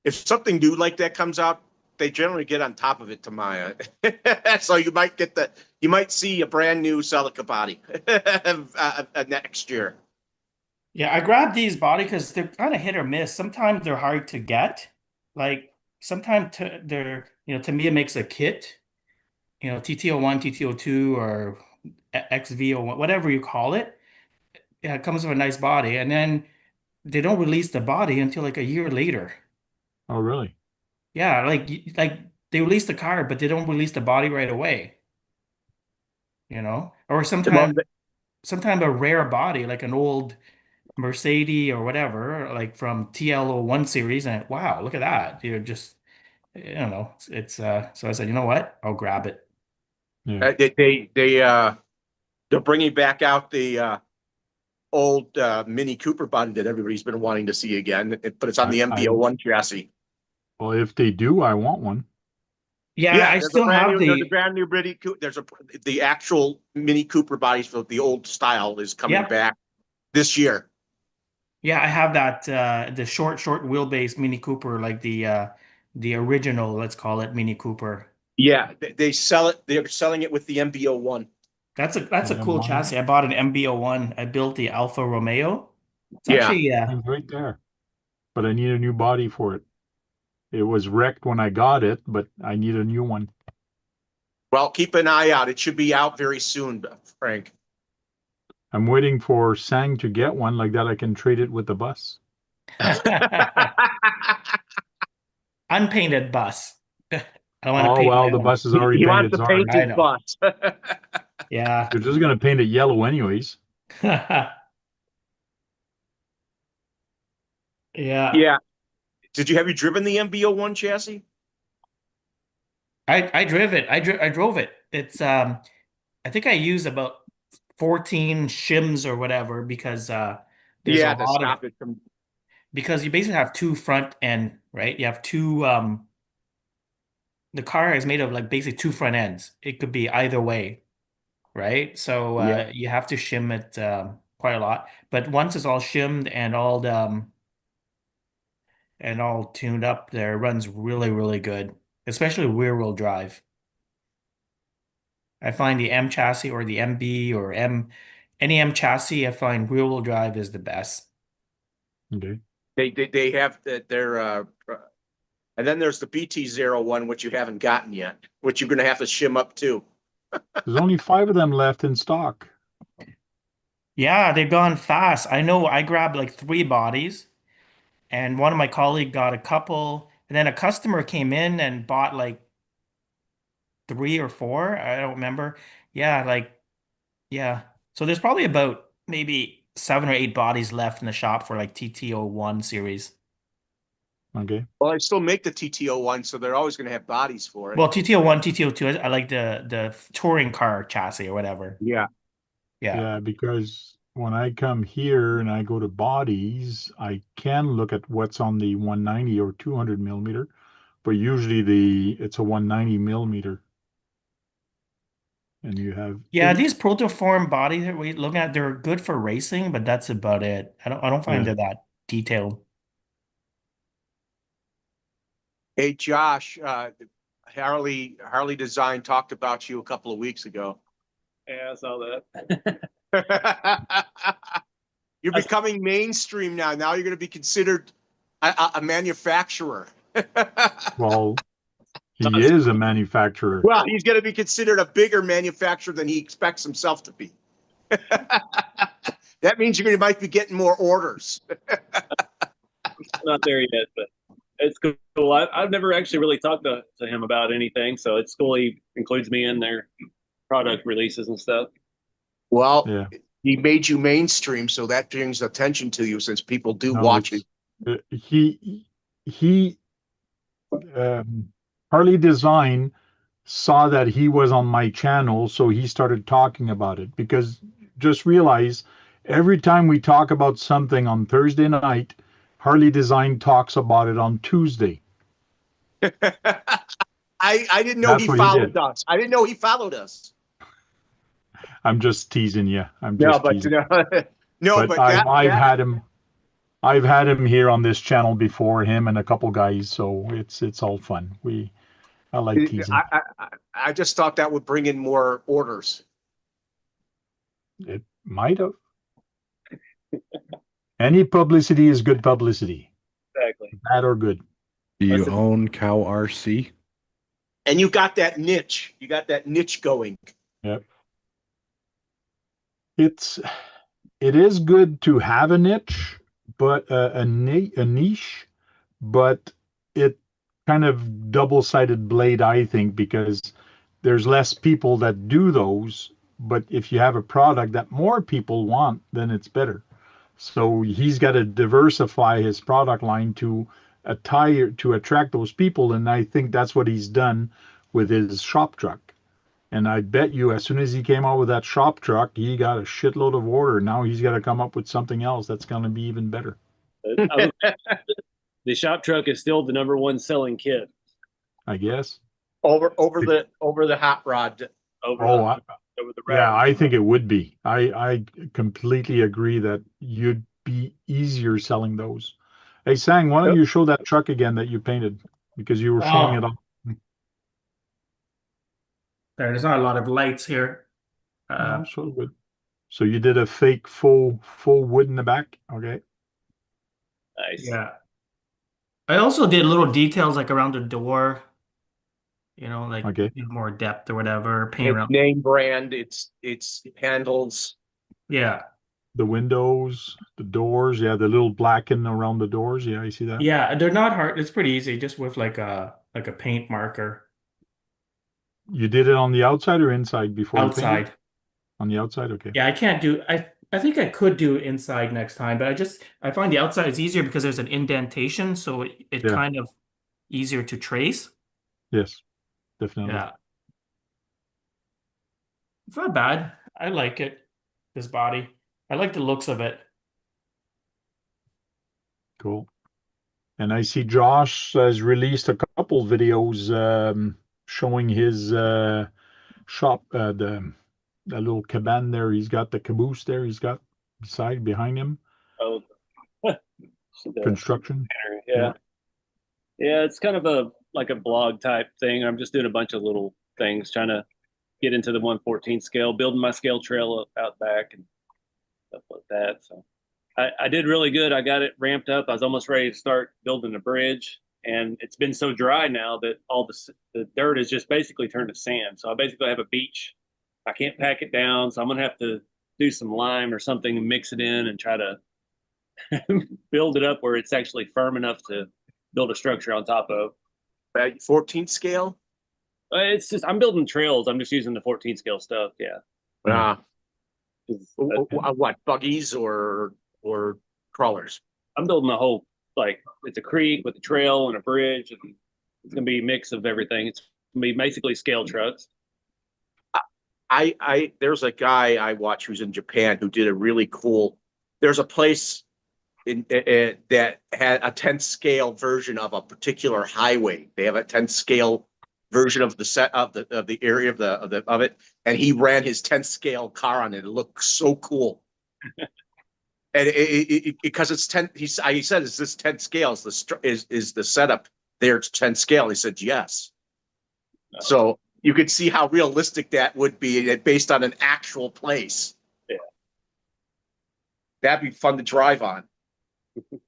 if something new like that comes out, they generally get on top of it, Tamaya. So you might see a brand new Celica body next year. Yeah, I grabbed these body because they're kind of hit or miss. Sometimes they're hard to get. Like sometimes they're, to me it makes a kit, TT01, TT02, or XV01, whatever you call it. Yeah, it comes with a nice body, and then they don't release the body until like a year later. Oh, really? Yeah, like they release the car, but they don't release the body right away, Or Well, sometimes a rare body, like an old Mercedes or whatever, like from TL01 series, and wow, look at that. You're just, so I said, you know what? I'll grab it. Yeah. they're bringing back out the old Mini Cooper body that everybody's been wanting to see again, but it's on the I MB01 chassis. well, if they do, I want one. Yeah, Yeah, I still have there's a the, brand new the actual Mini Cooper bodies for the old style is coming yep. back this year. Yeah, I have that the short wheelbase Mini Cooper, like the original, let's call it Mini Cooper. Yeah, they sell it. They're selling it with the MB01. That's a Yeah, cool chassis. I bought an MB01. I built the Alfa Romeo. It's Yeah. actually mine's right there. But I need a new body for it. It was wrecked when I got it, but I need a new one. Well, keep an eye out. It should be out very soon, Frank. I'm waiting for Sang to get one like that. I can trade it with the bus. unpainted bus. I don't want to Oh, paint my well, the own. bus is already He wants painted. to paint Sorry. I his know. bus. Yeah. You're just gonna paint it yellow anyways. Yeah. Yeah. Have you driven the MB01 chassis? I drove it. I drove it. It's I think I used about 14 shims or whatever because there's a Yeah, to lot of stop it from. because you basically have two front end, right? You have two the car is made of like basically two front ends. It could be either way, right? So Yeah. you have to shim it quite a lot. But once it's all shimmed and all tuned up there, it runs really, really good, especially rear wheel drive. I find the M chassis or the MB or any M chassis, I find rear wheel drive is the best. Okay. They have their and then there's the BT01, which you haven't gotten yet, which you're going to have to shim up too. There's only 5 of them left in stock. Yeah, they've gone fast. I know I grabbed like three bodies, and one of my colleague got a couple, and then a customer came in and bought like three or four. I don't remember. Yeah, yeah. So there's probably about maybe seven or eight bodies left in the shop for like TT01 series. Okay. Well, I still make the TT01, so they're always going to have bodies for it. Well, TT01, TT02, I like the touring car chassis or whatever. Yeah. Yeah. Yeah, because when I come here and I go to bodies, I can look at what's on the 190 or 200 millimeter, but usually it's a 190 millimeter, and you have Yeah, 8. these protoform bodies that we look at, they're good for racing, but that's about it. I don't find Yeah. they're that detailed. Hey, Josh, Harley Design talked about you a couple of weeks ago. Yeah, I saw that. You're becoming mainstream now. Now you're going to be considered a manufacturer. Well, he is a manufacturer. Well, he's going to be considered a bigger manufacturer than he expects himself to be. That means might be getting more orders. Not there yet, but it's cool. I've never actually really talked to him about anything, so it's cool he includes me in their product releases and stuff. Well, Yeah. he made you mainstream, so that brings attention to you since people do No, watch it. He Harley Design saw that he was on my channel, so he started talking about it. Because just realize every time we talk about something on Thursday night, Harley Design talks about it on Tuesday. I didn't know That's he what he followed did. us. I didn't know he followed us. I'm just teasing you. I'm No, just but teasing. no, But but I've had him. I've had him here on this channel before, him and a couple guys, so it's all fun. I like teasing. I just thought that would bring in more orders. It might have. Any publicity is good publicity, Exactly. bad or good. Do you Listen. own Cow RC? And you got that niche. You got that niche going. Yep. It is good to have a niche, but a niche, but it kind of double-sided blade, I think, because there's less people that do those. But if you have a product that more people want, then it's better. So he's got to diversify his product line to attract those people, and I think that's what he's done with his shop truck. And I bet you, as soon as he came out with that shop truck, he got a shitload of order. Now he's got to come up with something else that's going to be even better. The shop truck is still the #1 selling kit. I guess. Over the hot rod. Over Oh, over the yeah, rack. I think it would be. I completely agree that you'd be easier selling those. Hey, Sang, why don't you show that truck again that you painted? Because you were showing it off. There's not a lot of lights here. So good. So you did a fake faux wood in the back? Okay. Nice. Yeah. I also did little details like around the door, like Okay. more depth or whatever, paint It's around. name brand. It's handles. Yeah. The windows, the doors, yeah, the little blacking around the doors. Yeah, I see that. Yeah, they're not hard. It's pretty easy, just with like a paint marker. You did it on the outside or inside before you painted? Outside. On the outside, okay. Yeah, I can't do I think I could do inside next time, but I find the outside is easier because there's an indentation, so it Yeah. kind of easier to trace. Yes, definitely. Yeah. It's not bad. I like it. This body. I like the looks of it. Cool. And I see Josh has released a couple videos showing his shop, the little cabana there. He's got the caboose there. He's got behind him. Oh, the Construction. banner, yeah. Yeah, it's kind of like a blog type thing. I'm just doing a bunch of little things, trying to get into the 1/14 scale, building my scale trail out back and stuff like that. So I did really good. I got it ramped up. I was almost ready to start building a bridge, and it's been so dry now that all the dirt has just basically turned to sand. So I basically have a beach. I can't pack it down, so I'm gonna have to do some lime or something and mix it in and try to build it up where it's actually firm enough to build a structure on top of. 14 scale. It's just I'm building trails. I'm just using the 14 scale stuff. Yeah. What buggies or crawlers? I'm building a whole it's a creek with a trail and a bridge, and it's gonna be a mix of everything. It's gonna be basically scale trucks. There's a guy I watch who's in Japan who did a really cool. There's a place that had a 10 scale version of a particular highway. They have a 10 scale version of the set of the area of it, and he ran his 10 scale car on it. It looked so cool. And because it's 10, he said, "Is this 10 scale? Is the setup there? It's 10 scale." He said, "Yes." No. So you could see how realistic that would be based on an actual place. Yeah, that'd be fun to drive on. I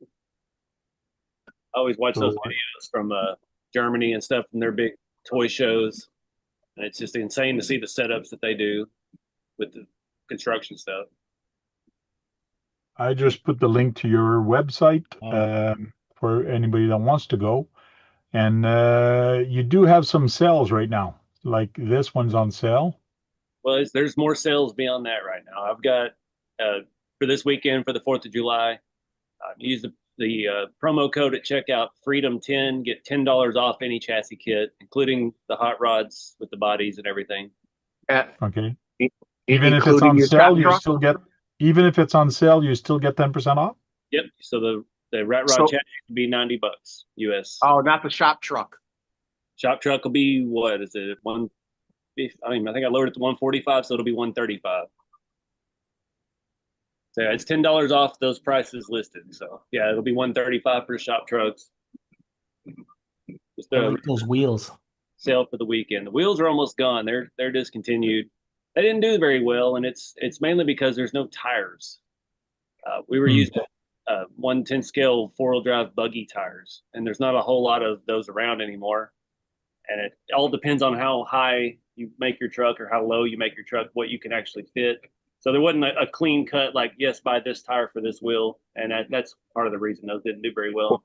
always watch those videos from Germany and stuff, from their big toy shows, and it's just insane to see the setups that they do with the construction stuff. I just put the link to your website for anybody that wants to go. And you do have some sales right now. Like this one's on sale. Well, there's more sales beyond that right now. I've got for this weekend, for the 4th of July, use the promo code at checkout, Freedom10, get $10 off any chassis kit, including the hot rods with the bodies and everything. Okay. Even if it's on sale, you still get. Even if it's on sale, you still get 10% off? Yep. So the rat rod chassis would be $90 US. Oh, not the shop truck. Shop truck will be, what is it? I think I lowered it to 145, so it'll be 135. So yeah, it's $10 off those prices listed. So yeah, it'll be $135 for shop trucks. Just I a like those wheels. sale for the weekend. The wheels are almost gone. They're discontinued. They didn't do very well, and it's mainly because there's no tires. We were using 110 scale 4-wheel drive buggy tires, and there's not a whole lot of those around anymore. And it all depends on how high you make your truck or how low you make your truck, what you can actually fit. So there wasn't a clean cut like, yes, buy this tire for this wheel, and that's part of the reason those didn't do very well.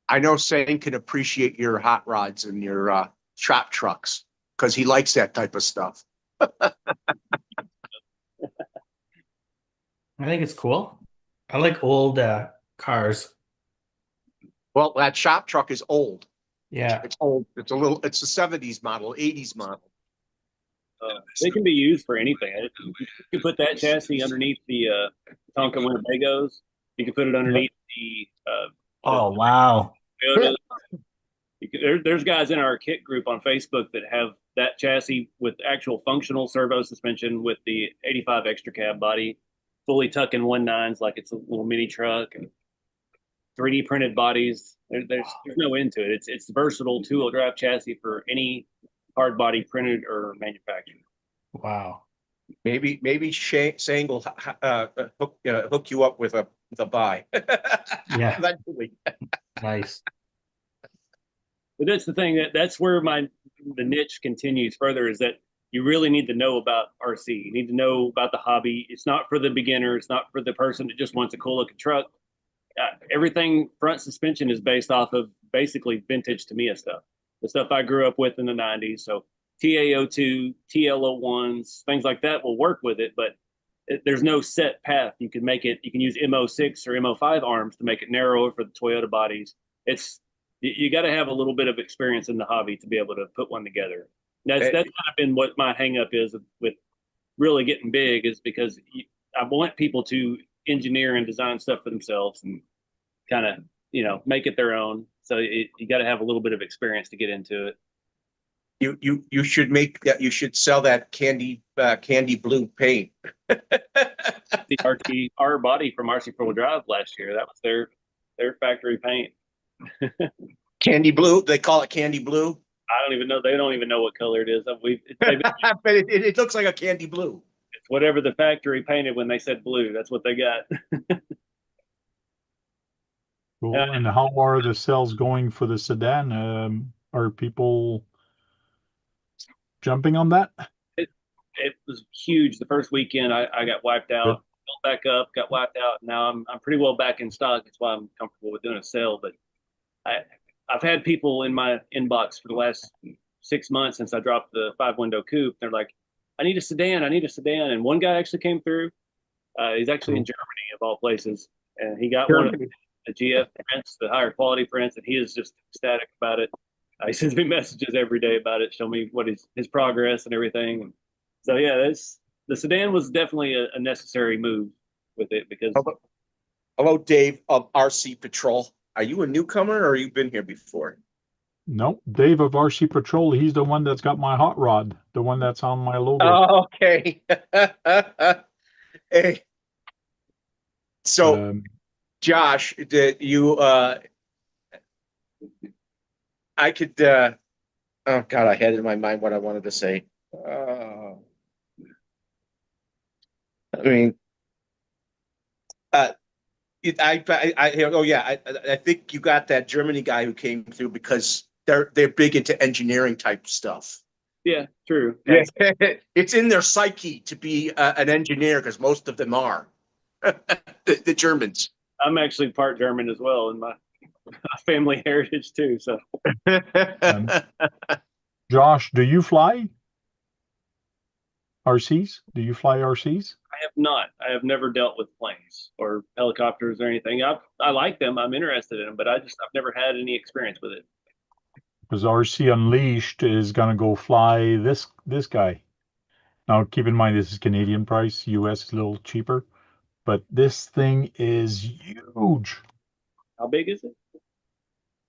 I know Shane can appreciate your hot rods and your shop trucks because he likes that type of stuff. I think it's cool. I like old cars. Well, that shop truck is old. Yeah. It's old. It's a 70s model, 80s model. They can be used for anything. You can put that chassis underneath the Tonka Winnebagos. You can put it underneath the Oh, wow. Toyotas. There's guys in our kit group on Facebook that have that chassis with actual functional servo suspension with the 85 extra cab body, fully tucking 1.9s like it's a little mini truck, and 3D printed bodies. There's no end to it. It's versatile 2-wheel drive chassis for any hard body printed or manufactured. Wow. Maybe Shane will hook you up with a buy. Yeah. Eventually. Nice. But that's the thing, that's where the niche continues further, is that you really need to know about RC. You need to know about the hobby. It's not for the beginner. It's not for the person that just wants a cool looking truck. Everything front suspension is based off of basically vintage Tamiya stuff, the stuff I grew up with in the 90s. So TAO2, TL01s, things like that will work with it, but there's no set path. You can make it, you can use MO6 or MO5 arms to make it narrower for the Toyota bodies. You got to have a little bit of experience in the hobby to be able to put one together. That's kind of been what my hang up is with really getting big, is because I want people to engineer and design stuff for themselves and kind of, make it their own. So you got to have a little bit of experience to get into it. You should make that. You should sell that candy blue paint. The our body from RC 4-wheel drive last year, that was their factory paint. Candy blue. They call it candy blue. I don't even know. They don't even know what color it is. But it looks like a candy blue. It's whatever the factory painted when they said blue. That's what they got. Cool. And how are the sales going for the sedan? Are people jumping on that? It was huge. The first weekend I got wiped out, built back up, got wiped out. Now I'm pretty well back in stock. That's why I'm comfortable with doing a sale. But I've had people in my inbox for the last 6 months since I dropped the 5-window coupe. They're like, I need a sedan. And one guy actually came through. He's actually in Germany, of all places. And he got one of the GF prints, the higher quality prints, and he is just ecstatic about it. He sends me messages every day about it, show me what his progress and everything. And so yeah, the sedan was definitely a necessary move with it, because Hello, Dave of RC Patrol. Are you a newcomer or you've been here before? No, Dave of RC Patrol. He's the one that's got my hot rod, the one that's on my logo. Oh, okay. Hey. So, Josh, did you? I could. Oh God, I had in my mind what I wanted to say. I mean, I think you got that Germany guy who came through because they're big into engineering type stuff. Yeah, true. Yeah. It's in their psyche to be an engineer because most of them are the Germans. I'm actually part German as well in my family heritage too. So, Josh, do you fly RCs? Do you fly RCs? I have not. I have never dealt with planes or helicopters or anything. I like them. I'm interested in them, but I've never had any experience with it. Because RC Unleashed is gonna go fly this guy. Now, keep in mind this is Canadian price. US is a little cheaper, but this thing is huge. How big is it?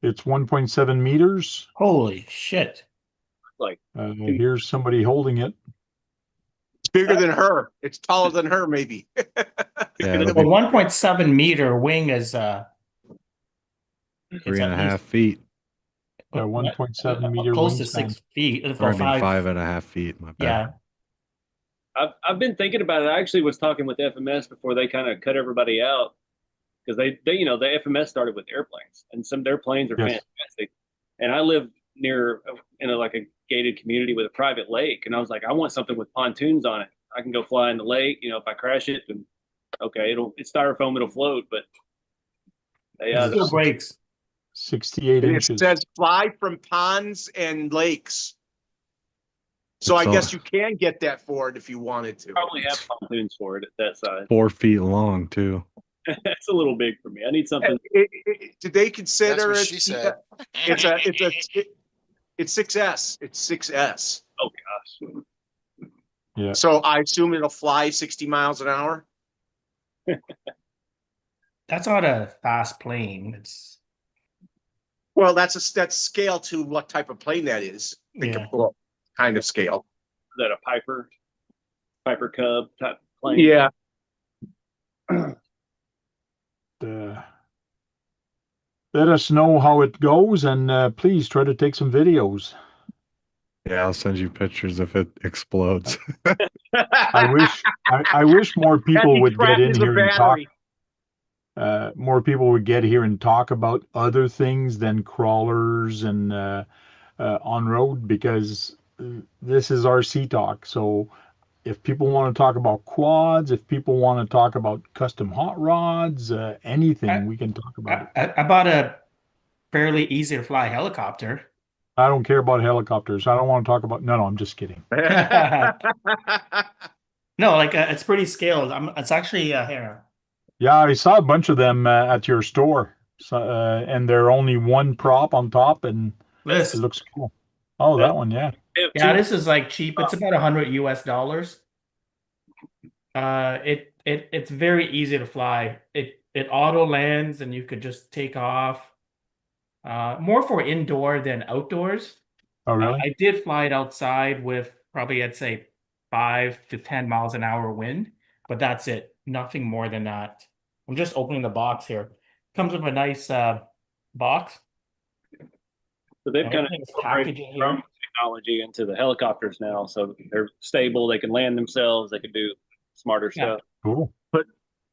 It's 1.7 meters. Holy shit. Like, here's somebody holding it. Bigger than her. It's taller than her, maybe. Yeah, A it'll be 1.7 meter wing is three and at a half least feet. Yeah, 1.7 meter close to wingspan. 6 feet. Or I mean 5.5 feet. My bad. Yeah. I've been thinking about it. I actually was talking with FMS before they kind of cut everybody out because they the FMS started with airplanes, and some of their planes are Yes. fantastic. And I live near like a gated community with a private lake, and I was like, I want something with pontoons on it. I can go fly in the lake. If I crash it, then okay, it's styrofoam, it'll float, but It still breaks. 68 And it inches. says fly from ponds and lakes. So It's I all- guess you can get that for it if you wanted to. probably have pontoons for it at that size. 4 feet long too. That's a little big for me. I need something. Did they consider That's what it? she said. It's 6S. It's 6S. Oh gosh. Yeah. So I assume it'll fly 60 miles an hour. That's not a fast plane. It's Well, that's scale to what type of plane that is. Think Yeah. of well, kind of scale. Is that a Piper Cub type plane? Yeah. Let us know how it goes, and please try to take some videos. Yeah, I'll send you pictures if it explodes. I wish more people would get in here and talk. More people would get here and talk about other things than crawlers and on road, because this is RC talk. So if people want to talk about quads, if people want to talk about custom hot rods, anything, we can talk about it. I bought a fairly easy to fly helicopter. I don't care about helicopters. I don't want to talk about. No, I'm just kidding. No, like it's pretty scaled. It's actually here. Yeah, I saw a bunch of them at your store, so, and they're only one prop on top, and This. it looks cool. Oh, that one, yeah. Yeah, this is like cheap. It's about $100 US. It's very easy to fly. It auto lands and you could just take off. More for indoor than outdoors. Oh, really? I did fly it outside with probably I'd say 5 to 10 miles an hour wind, but that's it. Nothing more than that. I'm just opening the box here. Comes with a nice box. So they've kind of Everything's packaging here. drone technology into the helicopters now, so they're stable. They can land themselves. They can do smarter Yeah. stuff. Cool.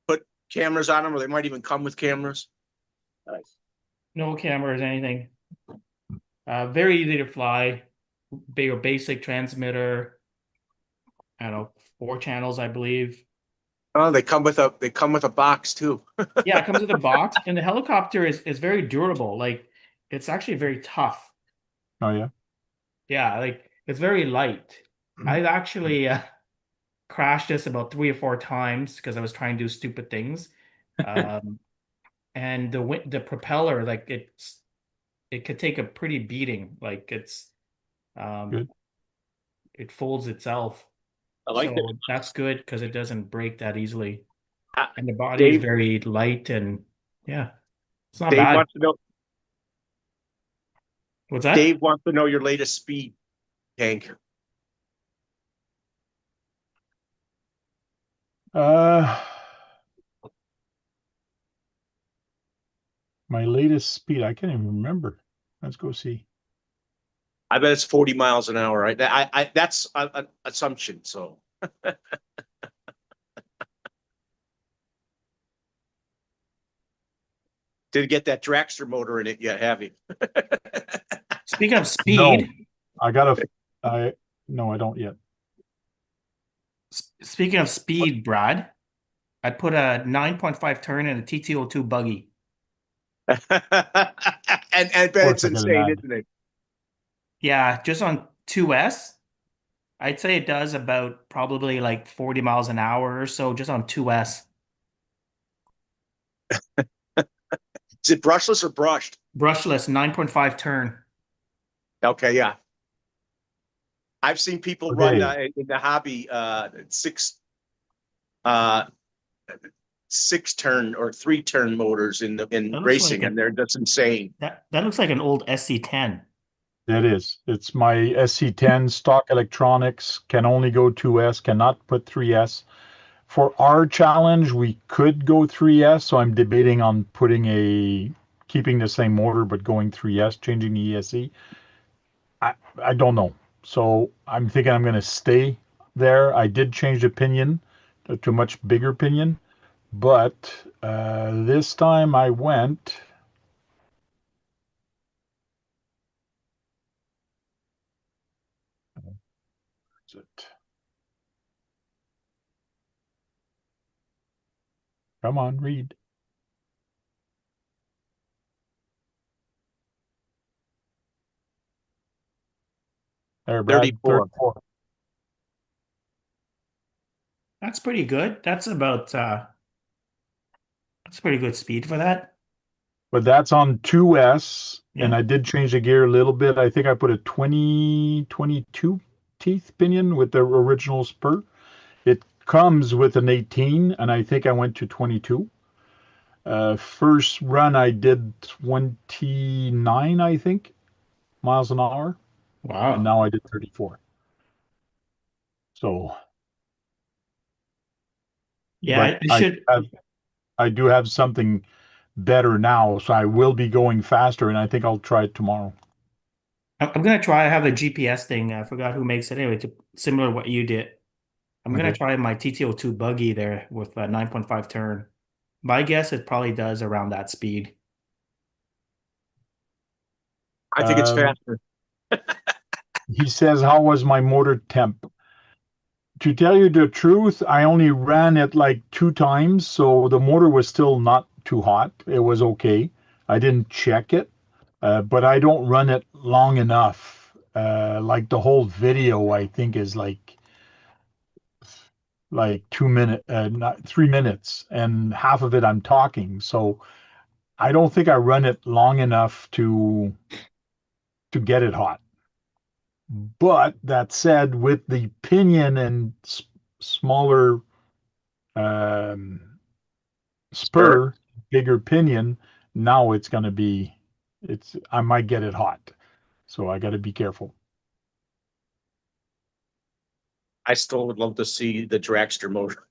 Put cameras on them, or they might even come with cameras. Nice. No cameras, anything. Very easy to fly. Basic transmitter. I don't know, 4 channels, I believe. Oh, they come with a box too. Yeah, it comes with a box, and the helicopter is very durable. Like it's actually very tough. Oh, yeah. Yeah, like it's very light. I've actually crashed this about 3 or 4 times because I was trying to do stupid things. And the propeller, like it could take a pretty beating. Like it's Good. it folds itself. I like So that. that's good because it doesn't break that easily. Ah, And the body is Dave- very light and yeah, it's not Dave bad. wants to know. What's that? Dave wants to know your latest speed, Hank. My latest speed, I can't even remember. Let's go see. I bet it's 40 miles an hour. Right? That's an assumption. So didn't get that dragster motor in it yet, have you? Speaking of speed, No, I don't yet. speaking of speed, Brad, I put a 9.5 turn in a TT02 buggy. and I bet it's I get an insane, ad. isn't it? Yeah, just on 2S, I'd say it does about probably like 40 miles an hour or so just on 2S. Is it brushless or brushed? Brushless, 9.5 turn. Okay, yeah. I've seen people Okay. run in the hobby 6 turn or 3 turn motors in looks racing, like and they're just insane. That looks like an old SC10. It is. It's my SC10 stock electronics, can only go 2S, cannot put 3S. For our challenge, we could go 3S, so I'm debating on keeping the same motor, but going 3S, changing the ESC. I don't know. So I'm thinking I'm going to stay there. I did change the pinion to a much bigger pinion, but this time I went. Where's it? Come on, read. There, Brad, 34. 34. That's pretty good. That's pretty good speed for that. But that's on 2S, and Yeah. I did change the gear a little bit. I think I put a 22 teeth pinion with the original spur. It comes with an 18, and I think I went to 22. First run I did 29, I think, miles an hour, and Wow. now I did 34. So, but Yeah, I should. I do have something better now, so I will be going faster, and I think I'll try it tomorrow. I'm gonna try. I have a GPS thing. I forgot who makes it. Anyway, similar to what you did. I'm gonna Okay. try my TTO2 buggy there with a 9.5 turn. My guess it probably does around that speed. I think it's Um, faster. he says, "How was my motor temp?" To tell you the truth, I only ran it like 2 times, so the motor was still not too hot. It was okay. I didn't check it, but I don't run it long enough. Like the whole video, I think is like 2 minute, not 3 minutes, and half of it I'm talking. So I don't think I run it long enough to get it hot. But that said, with the pinion and smaller um, Spur. spur, bigger pinion, now I might get it hot. So I got to be careful. I still would love to see the dragster motor.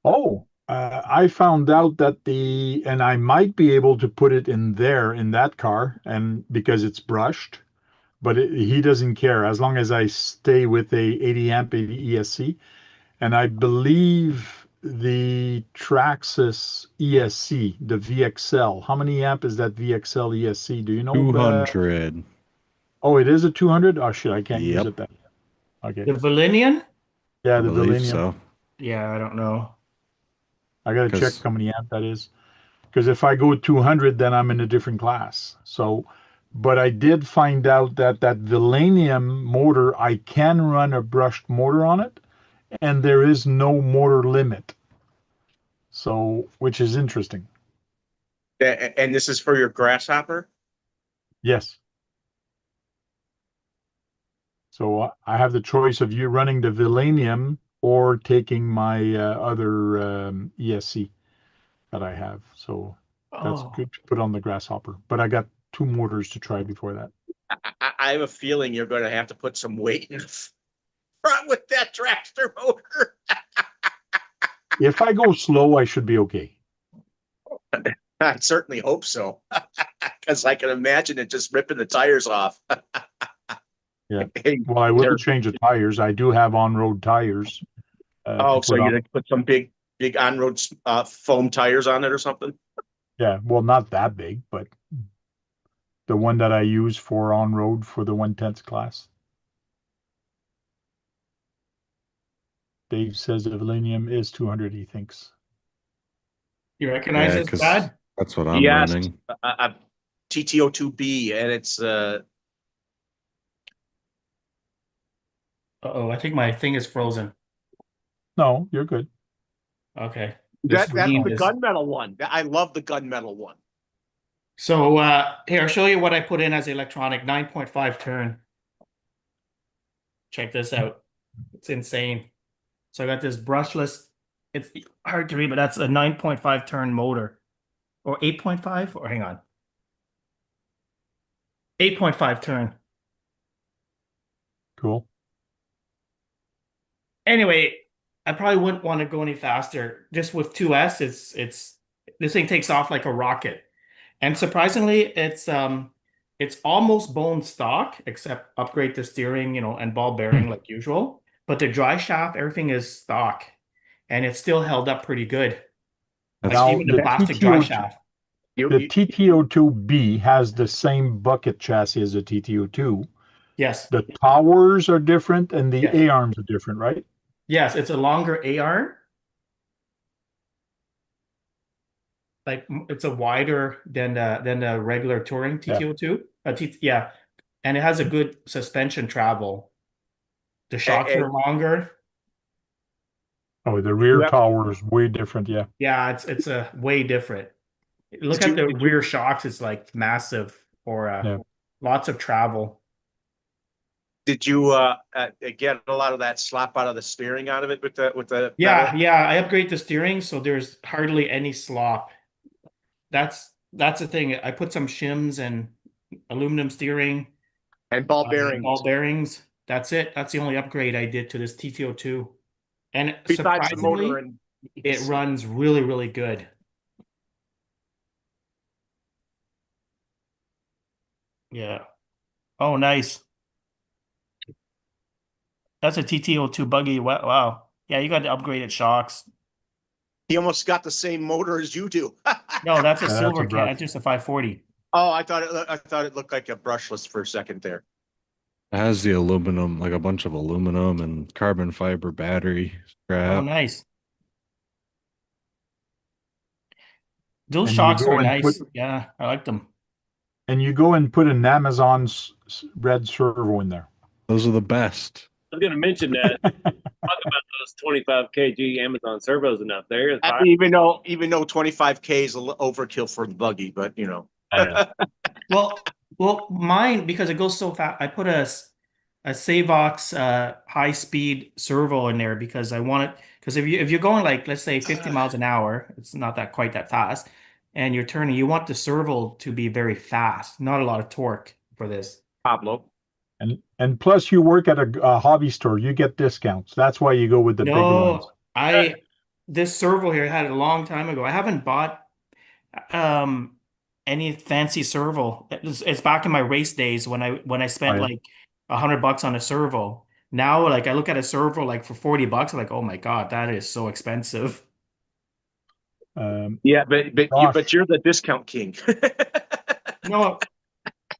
Oh, I found out that and I might be able to put it in that car, and because it's brushed, but he doesn't care as long as I stay with a 80 amp ESC. And I believe the Traxxas ESC, the VXL. How many amp is that VXL ESC? Do you know? 200. Oh, it is a 200? Oh, shit, I can't use Yep, it then. Okay. The Valinian? Yeah, I the believe Villenium. so. Yeah, I don't know. I got to check Because how many amp that is. Because if I go 200, then I'm in a different class. So, but I did find out that Villenium motor, I can run a brushed motor on it, and there is no motor limit. So, which is interesting. And this is for your grasshopper? Yes. So I have the choice of you running the Villenium or taking my other ESC that I have. So that's Oh, good to put on the Grasshopper. But I got 2 motors to try before that. I have a feeling you're going to have to put some weight in front with that dragster motor. If I go slow, I should be okay. I certainly hope so, because I can imagine it just ripping the tires off. Yeah. Hey, Well, I will change the tires. I do have on-road tires to so put you're on. going to put some big on-road foam tires on it or something? Yeah. Well, not that big, but the one that I use for on-road for the 1/10 class. Dave says the Villenium is 200, he thinks. you recognize yeah, this, because Brad? that's what I'm Yes, running. TTO2B, and it's Uh-oh, I think my thing is frozen. No, you're good. Okay. The that's screen the is. gunmetal one. I love the gunmetal one. So here, I'll show you what I put in as electronic 9.5 turn. Check this out. It's insane. So I got this brushless. It's hard to read, but that's a 9.5 turn motor. Or 8.5? Or hang on. 8.5 turn. Cool. Anyway, I probably wouldn't want to go any faster. Just with 2S, it's this thing takes off like a rocket. And surprisingly, it's almost bone stock, except upgrade the steering, and ball bearing like usual. But the dry shaft, everything is stock, and it's still held up pretty good. Like Now even the the plastic dry TTO2, shaft. the TTO2B has the same bucket chassis as the TTO2. Yes, The towers are different and the yes, A-arms are different, right? yes. It's a longer AR. Like it's a wider than the regular touring Yeah. TTO2. Yeah, and it has a good suspension travel. The shocks are And longer. Oh, the you rear have, tower is way different. Yeah. Yeah, it's a way different. Look did at you, the did you, rear shocks, it's like massive or Yeah. lots of travel. did you, get a lot of that slop out of the steering out of it with the Yeah, pedal? yeah, I upgrade the steering so there's hardly any slop. That's the thing. I put some shims and aluminum steering, And ball and ball bearings, bearings. That's it. That's the only upgrade I did to this TTO2. And besides the motor surprisingly, and. it runs really, really good. Yeah. Oh, nice. That's a TTO2 buggy. Wow. Yeah, you got the upgraded shocks. He almost got the same motor as you do. No, that's a Yeah, that's a silver cat. brush. That's just a 540. Oh, I thought it looked like a brushless for a second there. It has the aluminum, like a bunch of aluminum and carbon fiber battery Oh, strap. nice. Those And you shocks go are and put nice. Yeah, I like them. an Amazon red servo in there. Those are the best. I was going to mention that. Talk about those 25 kg Amazon servos enough there. I mean, even though 25K is a little overkill for the buggy, but Yeah. Well, mine, because it goes so fast, I put a Savox high speed servo in there because I want it. Because if you're going like, let's say 50 miles an hour, it's not that quite that fast, and you're turning, you want the servo to be very fast, not a lot of torque for this. Pablo. And plus you work at a hobby store, you get discounts. That's why you go with the bigger ones. No, this servo here I had it a long time ago. I haven't bought um any fancy servo. It's back in my race days when I Oh spent yeah. like $100 on a servo. Now, like I look at a servo like for $40, I'm like, oh my God, that is so expensive. Yeah, but Gosh, you're the discount king. You know what?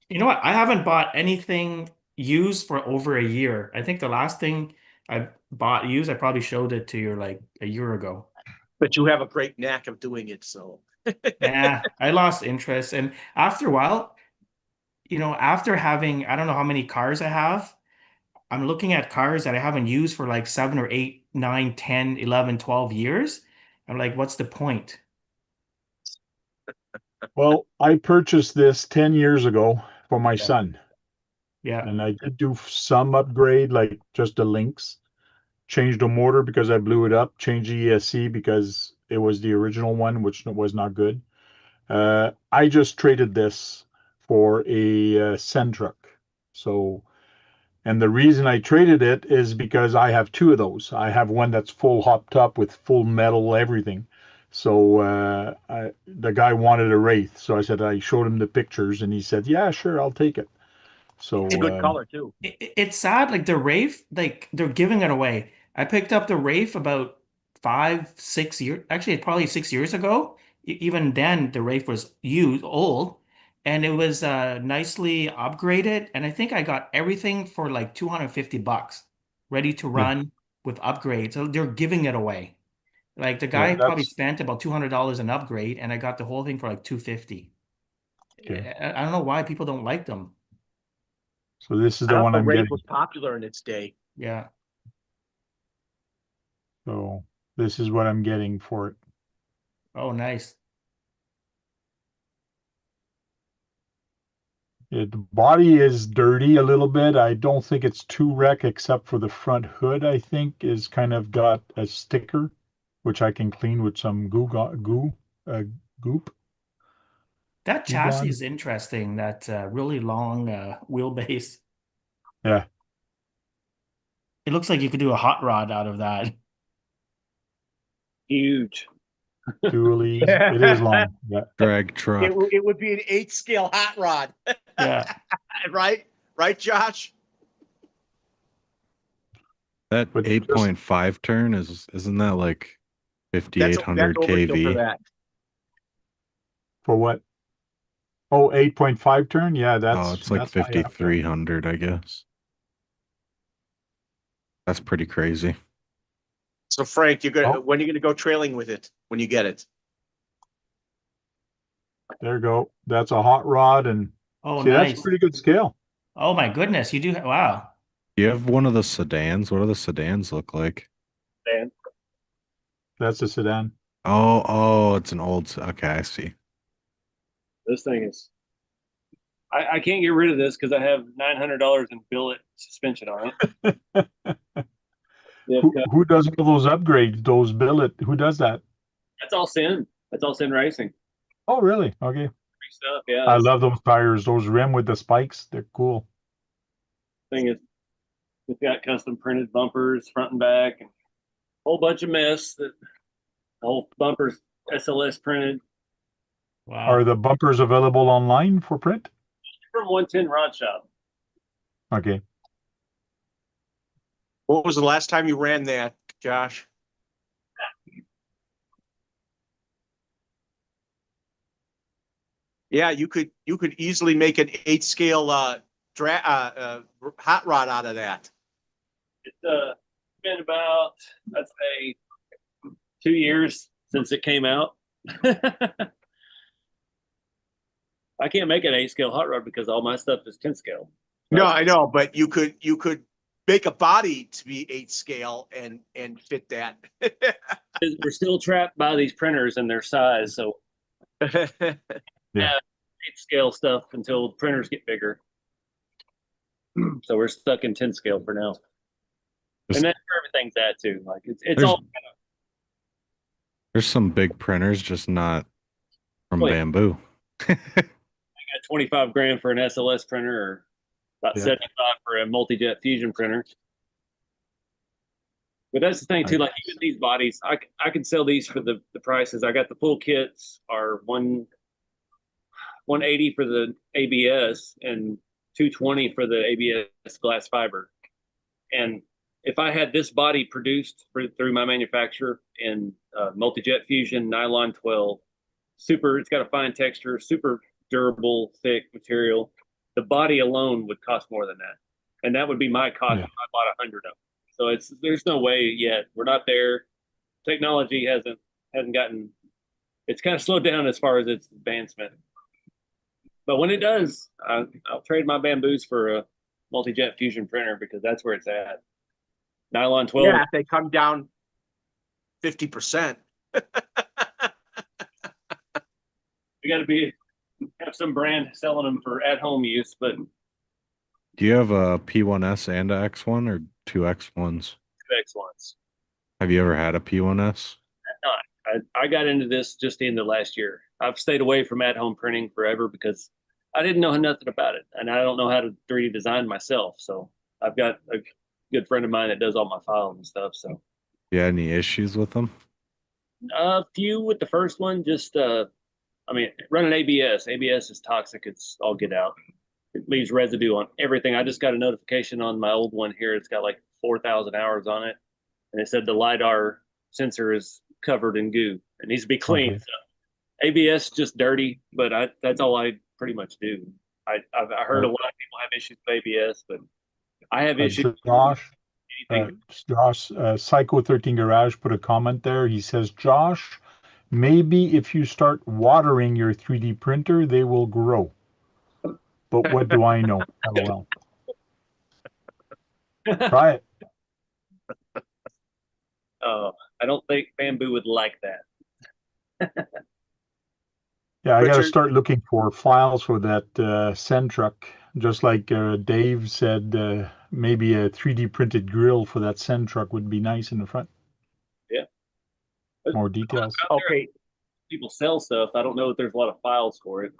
You know what? I haven't bought anything used for over a year. I think the last thing I bought used, I probably showed it to you like a year ago. But you have a great knack of doing it, so. Yeah, I lost interest. And after a while, after having, I don't know how many cars I have, I'm looking at cars that I haven't used for like 7 or 8, 9, 10, 11, 12 years. I'm like, what's the point? well, I purchased this 10 years ago for my Yeah. son, Yeah. and I did do some upgrade, like just the links, changed the motor because I blew it up, changed the ESC because it was the original one, which was not good. I just traded this for a Sen truck. So, and the reason I traded it is because I have two of those. I have one that's full hopped up with full metal everything. So the guy wanted a Wraith, so I showed him the pictures, and he said, "Yeah, sure, I'll take it." It's a So good color too. It's sad, like the Wraith, like they're giving it away. I picked up the Wraith about 5, 6 years, actually probably 6 years ago. Even then, the Wraith was used, old, and it was nicely upgraded. And I think I got everything for like $250, ready to yeah, run with upgrades. So they're giving it away. Like the yeah, guy probably that's spent about $200 an upgrade, and I got the whole thing for like 250. okay. I don't know why people don't like them. So this is I the thought one the I'm Wraith getting. was popular in its day. Yeah. So this is what I'm getting for it. Oh, nice. The body is dirty a little bit. I don't think it's too wreck except for the front hood, I think, is kind of got a sticker, which I can clean with some goo, uh, goop. That Keep chassis going. is interesting. That really long wheelbase. Yeah, It looks like you could do a hot rod out of that. Huge. dualies. It is long. Yeah. Drag truck. It would be an 8-scale hot rod. Yeah. Right? Right, Josh? That But 8.5 turn isn't that like That's 5,800 overkill for kV? that. for what? Oh, 8.5 turn? Yeah, Oh, it's like that's high up there. 5,300, I guess. That's pretty crazy. So Frank, Oh. when are you gonna go trailing with it when you get it? There you go. That's a hot rod, and Oh, see, that's nice. pretty good scale. Oh my goodness, you do. Wow. Do you have one of the sedans? What do the sedans look like? Man, That's a sedan. Oh, it's an old. Okay, I see. this thing is. I can't get rid of this because I have $900 in billet suspension on it. Who does all those upgrades? Those billet? Who does that? That's all Sin. That's all Sin Racing. Oh, really? Okay. Free stuff. Yeah. I This love those tires. Those rim with the spikes. They're cool. thing is, it's got custom printed bumpers front and back, and a whole bunch of mess. The whole bumpers SLS printed Are Wow. the bumpers available online for print? from 110 Rod Shop. Okay. What was the last time you ran that, Josh? Yeah, you could easily make an 8-scale hot rod out of that. It's been about, I'd say, 2 years since it came out. I can't make an 8-scale hot rod because all my stuff is 10-scale. No, I know, but you could make a body to be 8-scale and fit that. We're still trapped by these printers and their size, so Yeah. 8-scale stuff until printers get bigger. So we're stuck in 10-scale for now. And that's where everything's at too. Like it's There's- all There's some big printers, just not from Wait. bamboo. got 25 grand for an SLS printer or about Yeah. 75 for a multi-jet fusion printer. But that's the thing too, like even these bodies, I can sell these for the prices. I got the full kits are 180 for the ABS and 220 for the ABS glass fiber. And if I had this body produced through my manufacturer in multi-jet fusion, nylon 12, it's got a fine texture, super durable, thick material. The body alone would cost more than that. And that would be my cost if I bought 100 of them. So there's no way yet. We're not there. Technology hasn't gotten, it's kind of slowed down as far as its advancement. But when it does, I'll trade my bamboos for a multi-jet fusion printer because that's where it's at. Nylon 12. Yeah, if they come down 50%. We got to have some brand selling them for at-home use, but Do you have a P1S and a X1 or two X1s? excellence. Have you ever had a P1S? I got into this just in the last year. I've stayed away from at-home printing forever because I didn't know nothing about it, and I don't know how to 3D design myself. So I've got a good friend of mine that does all my files and stuff. So You had any issues with them? a few with the first one, just running ABS. ABS is toxic. It's all get out. It leaves residue on everything. I just got a notification on my old one here. It's got like 4,000 hours on it, and it said the LiDAR sensor is covered in goo. It needs to be cleaned. Okay. So ABS just dirty, but that's all I pretty much do. I heard a lot of people have issues with ABS, but I have issues. Josh, Anything. Psycho 13 Garage put a comment there. He says, Josh, maybe if you start watering your 3D printer, they will grow. But what do I know? LOL. Try it. I don't think bamboo would like that. Yeah, I got to Richard? start looking for files for that Sen truck. Just like Dave said, maybe a 3D printed grill for that Sen truck would be nice in the front. Yeah. More details. Out there, Okay. people sell stuff. I don't know if there's a lot of files for it.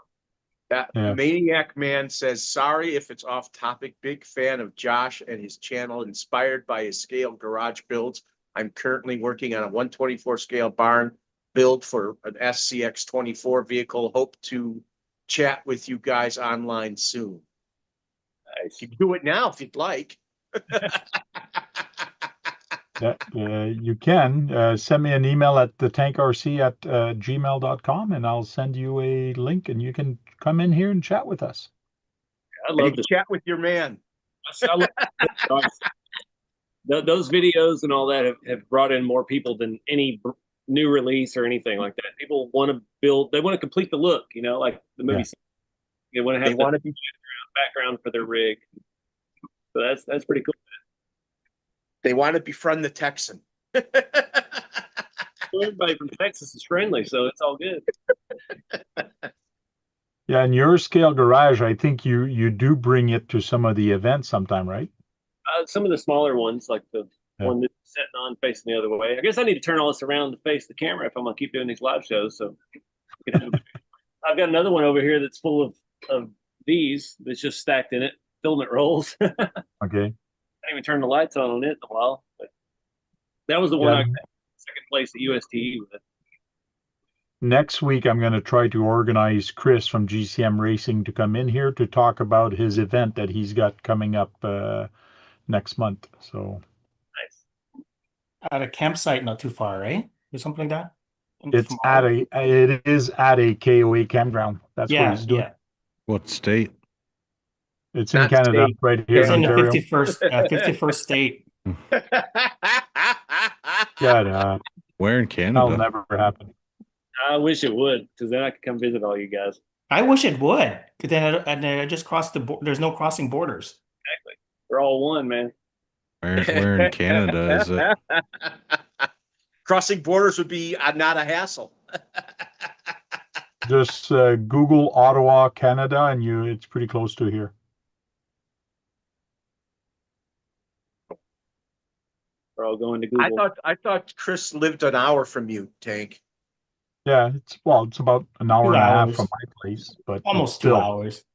That Yeah. Maniac Man says, sorry if it's off topic. Big fan of Josh and his channel, inspired by his scale garage builds. I'm currently working on a 124 scale barn build for an SCX 24 vehicle. Hope to chat with you guys online soon. Nice. You can do it now if you'd like. You can send me an email at thetankrc@gmail.com, and I'll send you a link, and you can come in here and chat with us. I And you love can this. chat with your man. I love those videos and all that have brought in more people than any new release or anything like that. People want to build, they want to complete the look, you know, like the movie. They want to have They want to be background for their rig. So that's pretty cool. They want to befriend the Texan. Everybody from Texas is friendly, so it's all good. Yeah, and your scale garage, I think you do bring it to some of the events sometime, right? Some of the smaller ones, like the one that's sitting on facing the other way. I guess I need to turn all this around to face the camera if I'm gonna keep doing these live shows. So I've got another one over here that's full of these that's just stacked in it, filament rolls. I Okay. haven't even turned the lights on it in a while. But that was the one I got second place at USTE with. Next week, I'm going to try to organize Chris from GCM Racing to come in here to talk about his event that he's got coming up next month. So Nice. At a campsite not too far, right? Or something like that. it is at a KOA campground. That's where he's doing. Yeah. What state? It's in Not Canada, state. right here It's in in the Ontario. 51st state. Yeah, Where in that'll Canada? never happen. I wish it would, because then I could come visit all you guys. I wish it would, because then I just crossed the border. There's no crossing borders. Exactly. We're all one, man. Where in Canada is it? Crossing borders would be not a hassle. Just Google Ottawa, Canada, and it's pretty close to here. We're all going to Google. I thought Chris lived an hour from you, Tank. Yeah, it's about an hour 2 and a half hours. from my place, but Almost still, 2 hours.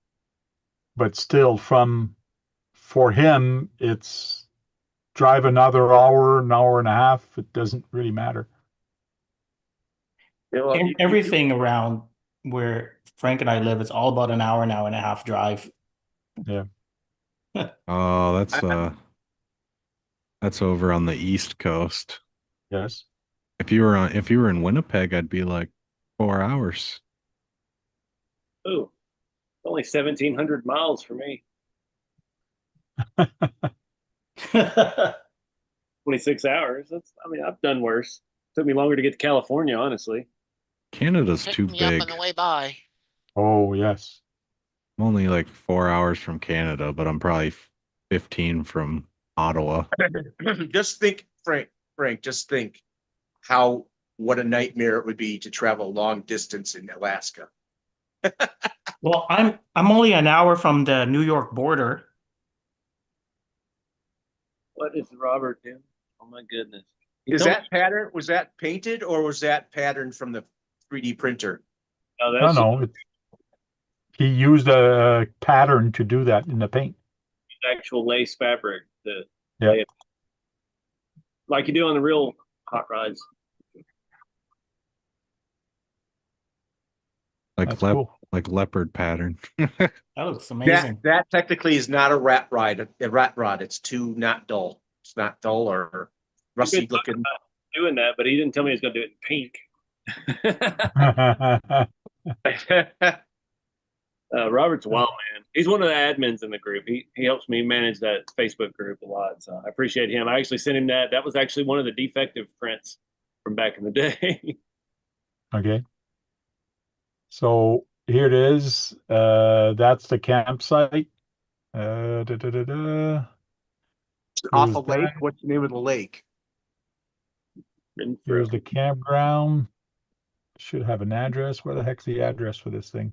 But still, for him, it's drive another hour, an hour and a half. It doesn't really matter. You know, And everything around where Frank and I live, it's all about an hour and a half drive. Yeah. Oh, that's over on the East Coast. Yes. If you were in Winnipeg, I'd be like 4 hours. Oh, only 1,700 miles for me. 26 hours. I've done worse. Took me longer to get to California, honestly. Canada's Pick too me up big. on the way by. Oh, yes. I'm only like 4 hours from Canada, but I'm probably 15 from Ottawa. just think, Frank, just think what a nightmare it would be to travel long distance in Alaska. Well, I'm only an hour from the New York border. What is Robert doing? Oh my goodness. Was that painted or was that pattern from the 3D printer? Oh, No, that's no. He used a pattern to do that in the paint. actual lace fabric to Yeah. lay it. Like you do on the real hot rods. That's cool. Like leopard pattern. That looks amazing. That technically is not a rat rod. It's not dull. It's not dull or rusty looking. Doing that, but he didn't tell me he was going to do it in pink. Robert's a wild man. He's one of the admins in the group. He helps me manage that Facebook group a lot. So I appreciate him. I actually sent him that. That was actually one of the defective prints from back in the day. Okay. So here it is. That's the campsite. Off a lake. What's the name of the lake? Here's the campground. Should have an address. Where the heck's the address for this thing?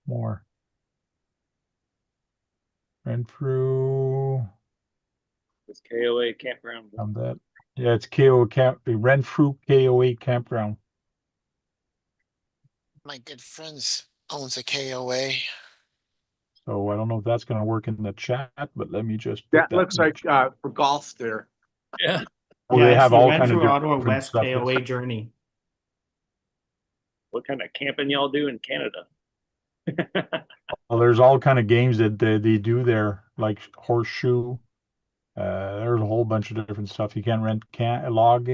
More. Renfrew. It's KOA Campground. Yeah, it's Renfrew KOA Campground. my good friends owns a KOA. So I don't know if that's going to work in the chat, but let me just put That looks in the like chat. for golf there. Yeah. Oh, Yeah, they it's have the all kind of Retro Ottawa different West stuff. KOA journey. What kind of camping y'all do in Canada? Well, there's all kind of games that they do there, like horseshoe. There's a whole bunch of different stuff. You can rent log.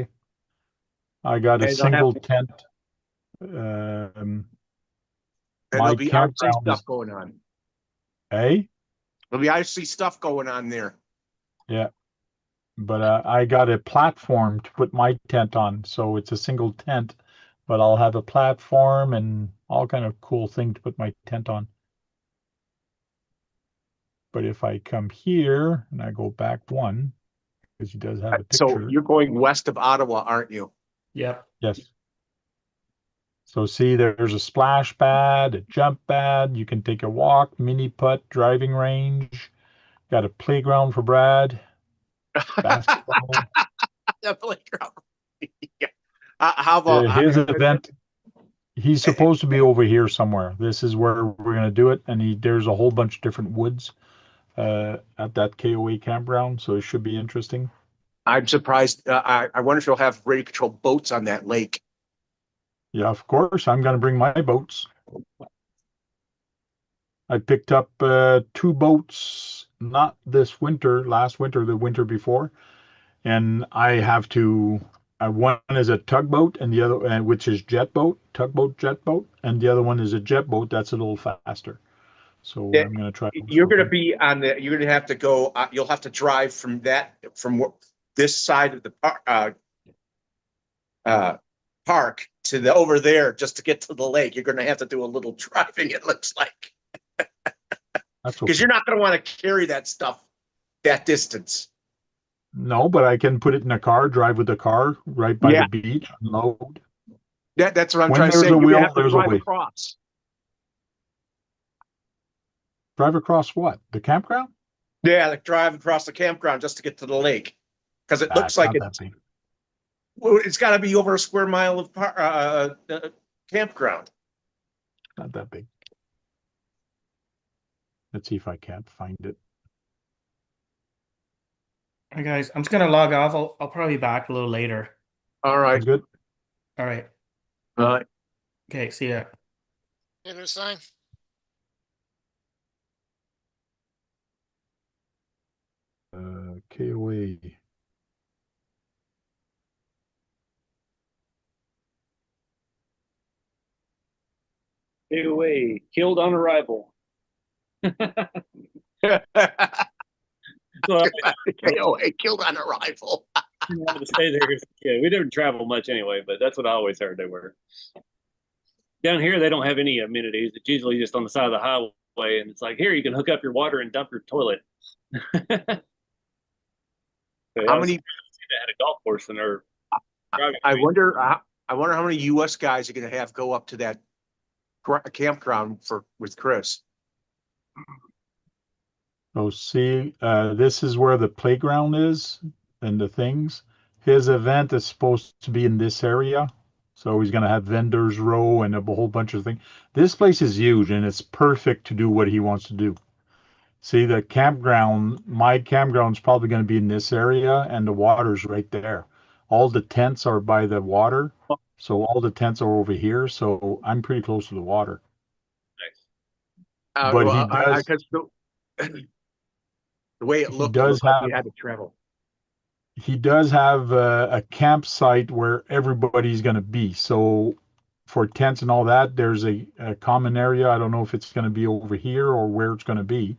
I got a And they'll have, single tent. and My there'll be RC campground stuff is, going on. hey, There'll be RC stuff going on there. yeah. But I got a platform to put my tent on, so it's a single tent, but I'll have a platform and all kind of cool thing to put my tent on. But if I come here and I go back one, because he does have a So picture. you're going west of Ottawa, aren't you? Yep. Yes. So see, there's a splash pad, a jump pad. You can take a walk, mini putt, driving range. Got a playground for Brad. Basketball. The playground. Yeah. How about His event, he's supposed to be over here somewhere. This is where we're going to do it. And there's a whole bunch of different woods at that KOA campground. So it should be interesting. I'm surprised. I wonder if you'll have radio control boats on that lake. Yeah, of course. I'm going to bring my boats. I picked up 2 boats, not this winter, last winter, the winter before. And I have to, one is a tugboat and the other, which is jet boat, tugboat, jet boat. And the other one is a jet boat that's a little faster. So Yeah, I'm going to try. You're going to be on the. You're going to have to go. You'll have to drive from this side of the park to the over there just to get to the lake. You're going to have to do a little driving. It looks like That's because okay. you're not going to want to carry that stuff that distance. No, but I can put it in a car, drive with the car right by the beach, unload. That's what I'm When trying to say. there's a You're going to will, have to there's a drive way. across. Drive across what? The campground? Yeah, like drive across the campground just to get to the lake because it looks It's like not that big. it's got to be over a square mile of campground. Not that big. Let's see if I can't find it. Hey guys, I'm just gonna log off. I'll probably be back a little later. All right. Sounds good. All right. Okay, see ya. Dinner sign. KOA. Away, killed on arrival. So KOA killed on arrival. I wanted to stay there. Yeah, we didn't travel much anyway, but that's what I always heard they were. Down here, they don't have any amenities. It's usually just on the side of the highway, and it's like, here, you can hook up your water and dump your toilet. So, yeah, How many? they had a golf course in their driving I range. wonder. I wonder how many U.S. guys are going to have go up to that campground with Chris. So see, this is where the playground is and the things. His event is supposed to be in this area. So he's going to have vendors row and a whole bunch of things. This place is huge and it's perfect to do what he wants to do. See, the campground, my campground is probably going to be in this area and the water's right there. All the tents are by the water. So all the tents are over here. So I'm pretty close to the water. Nice. But Well, he does. The way it He looked, does like have. he had to travel. He does have a campsite where everybody's going to be. So for tents and all that, there's a common area. I don't know if it's going to be over here or where it's going to be,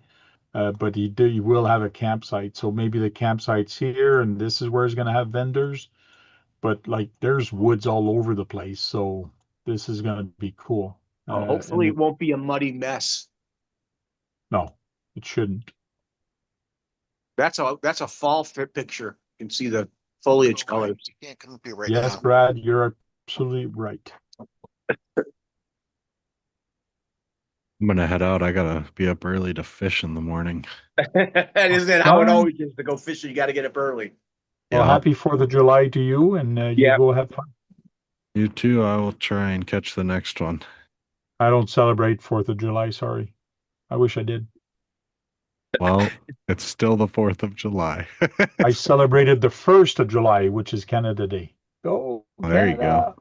but he will have a campsite. So maybe the campsite's here, and this is where he's going to have vendors. But like, there's woods all over the place, so this is going to be cool. Hopefully, it won't be a muddy mess. No, it shouldn't. That's a fall picture. You can see the foliage colors. You can't come up here right Yes, now. Brad, you're absolutely right. I'm gonna head out. I gotta be up early to fish in the morning. Isn't that how it always is to go fishing? You got to get up early. Well, Yeah. happy 4th of July to you, and you Yeah. go have fun. You too. I will try and catch the next one. I don't celebrate 4th of July. Sorry. I wish I did. Well, it's still the 4th of July. I celebrated the 1st of July, which is Canada Day. Go Well, there you go. Canada.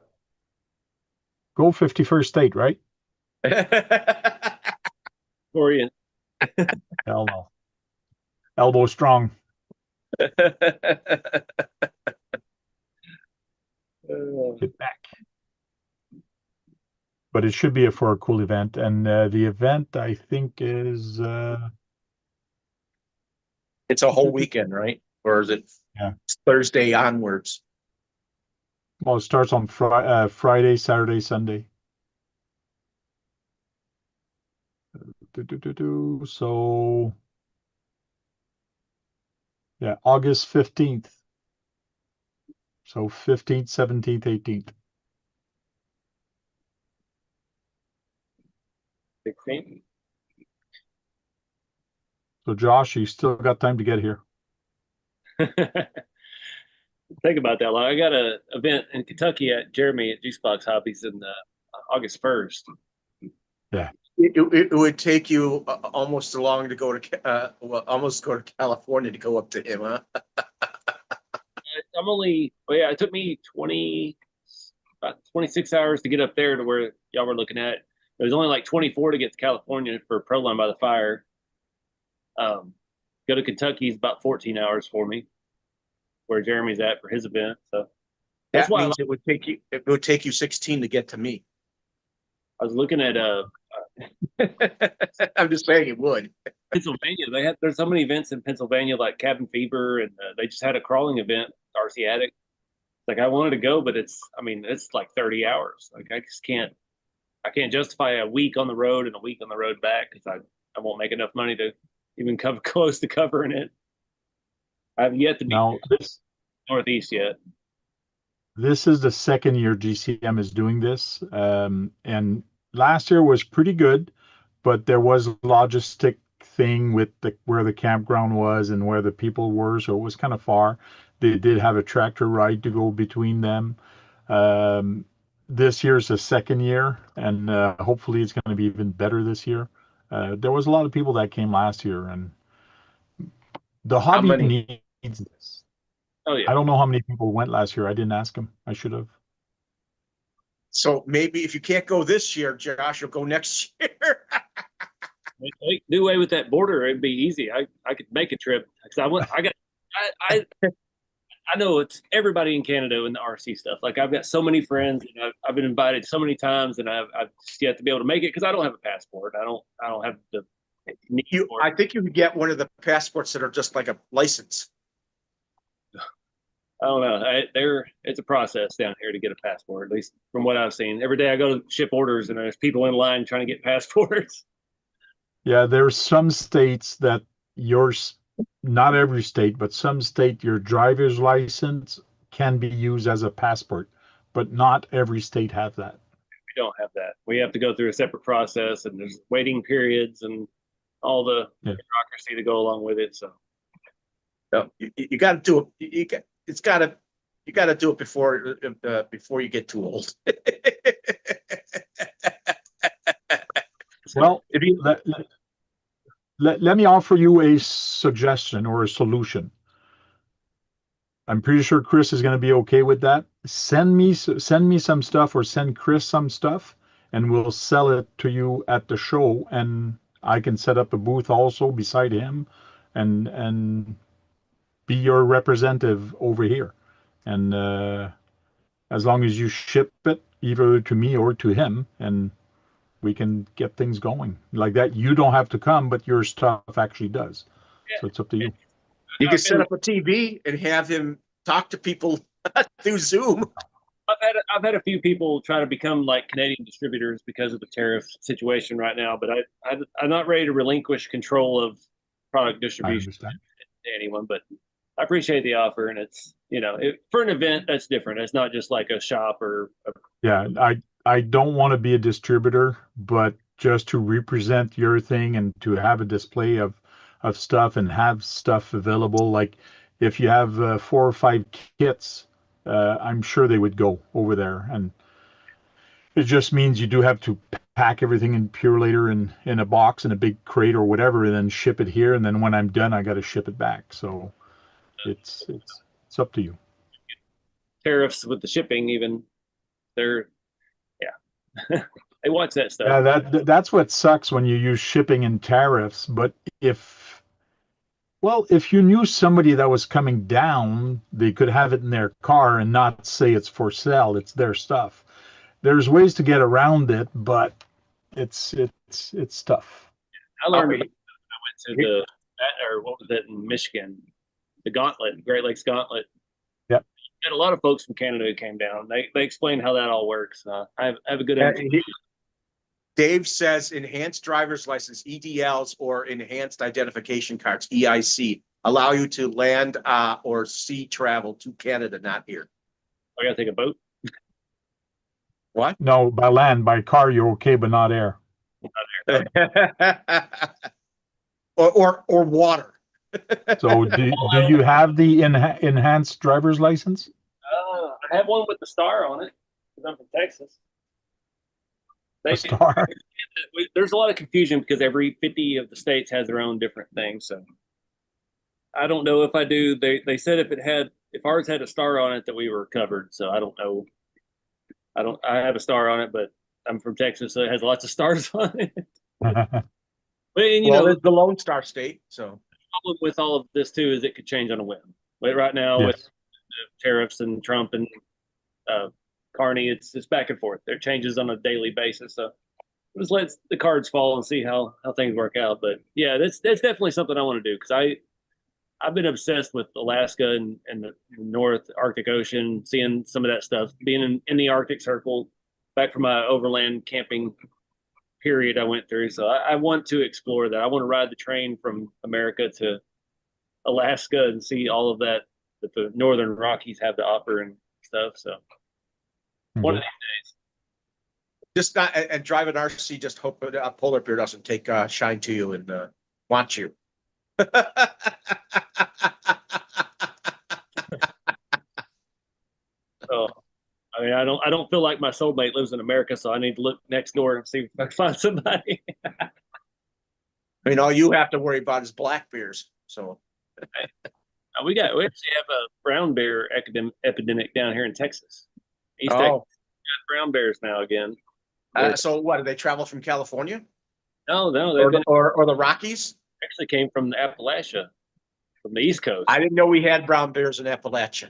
Go 51st state, right? For you. Hell no. Elbow strong. Get back. But it should be for a cool event. And the event, I think, is It's a whole weekend, right? Or is it Yeah. Thursday onwards? well, it starts on Friday, Saturday, Sunday. So, yeah, August 15th. So 15th, 17th, 18th. 16. So Josh, you still got time to get here. Think about that. Like, I got an event in Kentucky at Jeremy at Juicebox Hobbies in August 1st. It would take you almost as long to go to almost go to California to go up to him, huh? I'm only, well, yeah, it took me about 26 hours to get up there to where y'all were looking at. It was only like 24 to get to California for Proline by the Fire. Go to Kentucky is about 14 hours for me, where Jeremy's at for his event. So that's That why means it would take you 16 to get to me. I was looking at I'm just saying it would. Pennsylvania. There's so many events in Pennsylvania, like Cabin Fever, and they just had a crawling event, RC Attic. Like, I wanted to go, but it's like 30 hours. Like, I can't justify a week on the road and a week on the road back because I won't make enough money to even come close to covering it. I've yet to be Now, Northeast yet. this is the second year GCM is doing this. And last year was pretty good, but there was a logistic thing with where the campground was and where the people were, so it was kind of far. They did have a tractor ride to go between them. This year's the second year, and hopefully it's going to be even better this year. There was a lot of people that came last year, and the hobby many? needs this. Oh yeah. I don't know how many people went last year. I didn't ask them. I should have. So maybe if you can't go this year, Josh, you'll go next year. Do away with that border, it'd be easy. I could make a trip because I know it's everybody in Canada in the RC stuff. Like, I've got so many friends, and I've been invited so many times, and I've just yet to be able to make it because I don't have a passport. I don't have the need for I it. think you could get one of the passports that are just like a license. I don't know. It's a process down here to get a passport, at least from what I've seen. Every day I go to ship orders, and there's people in line trying to get passports. Yeah, there's some states that not every state, but some state, your driver's license can be used as a passport, but not every state have that. We don't have that. We have to go through a separate process, and there's waiting periods and all the bureaucracy to go along with it. So No, you got to do it. You got to do it before you get too old. Well, If you let me offer you a suggestion or a solution. I'm pretty sure Chris is going to be okay with that. Send me some stuff, or send Chris some stuff, and we'll sell it to you at the show. And I can set up a booth also beside him, and be your representative over here. And as long as you ship it either to me or to him, and we can get things going like that. You don't have to come, but your stuff actually does. Yeah. So it's up to you. You can set up a TV and have him talk to people through Zoom. I've had a few people try to become like Canadian distributors because of the tariff situation right now, but I'm not ready to relinquish control of product I distribution understand. to anyone. But I appreciate the offer, and it's for an event that's different. It's not just like a shop or Yeah, I don't want to be a distributor, but just to represent your thing and to have a display of stuff and have stuff available. Like if you have 4 or 5 kits, I'm sure they would go over there. And it just means you do have to pack everything in Purelator in a box in a big crate or whatever, and then ship it here. And then when I'm done, I got to ship it back. So it's up to you. Tariffs with the shipping, even they're they watch that stuff. Yeah, that's what sucks when you use shipping and tariffs. But if you knew somebody that was coming down, they could have it in their car and not say it's for sale. It's their stuff. There's ways to get around it, but it's tough. I learned about it when I went to or what was it in Michigan, the Gauntlet, Great Lakes Gauntlet. Yep. Had a lot of folks from Canada who came down. They explained how that all works. I have a good understanding. Dave says enhanced driver's license, EDLs, or enhanced identification cards, EIC, allow you to land or sea travel to Canada, not here. I gotta take a boat. What? No, by land, by car, you're okay, but not air. or water. So do you have the enhanced driver's license? I have one with the star on it because I'm from Texas. A star. There's a lot of confusion because every 50 of the states has their own different things. So I don't know if I do. They said if ours had a star on it that we were covered. So I don't know. I have a star on it, but I'm from Texas, so it has lots of stars on it. But it's the Lone Star State. So the problem with all of this too is it could change on a whim. But right now Yes. with the tariffs and Trump and Carney, it's back and forth. There changes on a daily basis. So just let the cards fall and see how things work out. But yeah, that's definitely something I want to do because I've been obsessed with Alaska and the North Arctic Ocean, seeing some of that stuff, being in the Arctic Circle, back from my overland camping period I went through. So I want to explore that. I want to ride the train from America to Alaska and see all of that the Northern Rockies have to offer and stuff. So one of these days. just not and drive an RC. Just hope a polar bear doesn't take shine to you and want you. So, I mean, I don't feel like my soulmate lives in America, so I need to look next door and see if I can find somebody. I mean, all you have to worry about is black bears. So We actually have a brown bear epidemic down here in Texas. East Texas got brown bears now again. So what? Do they travel from California? No, or the Rockies? Actually came from Appalachia, from the East Coast. I didn't know we had brown bears in Appalachia.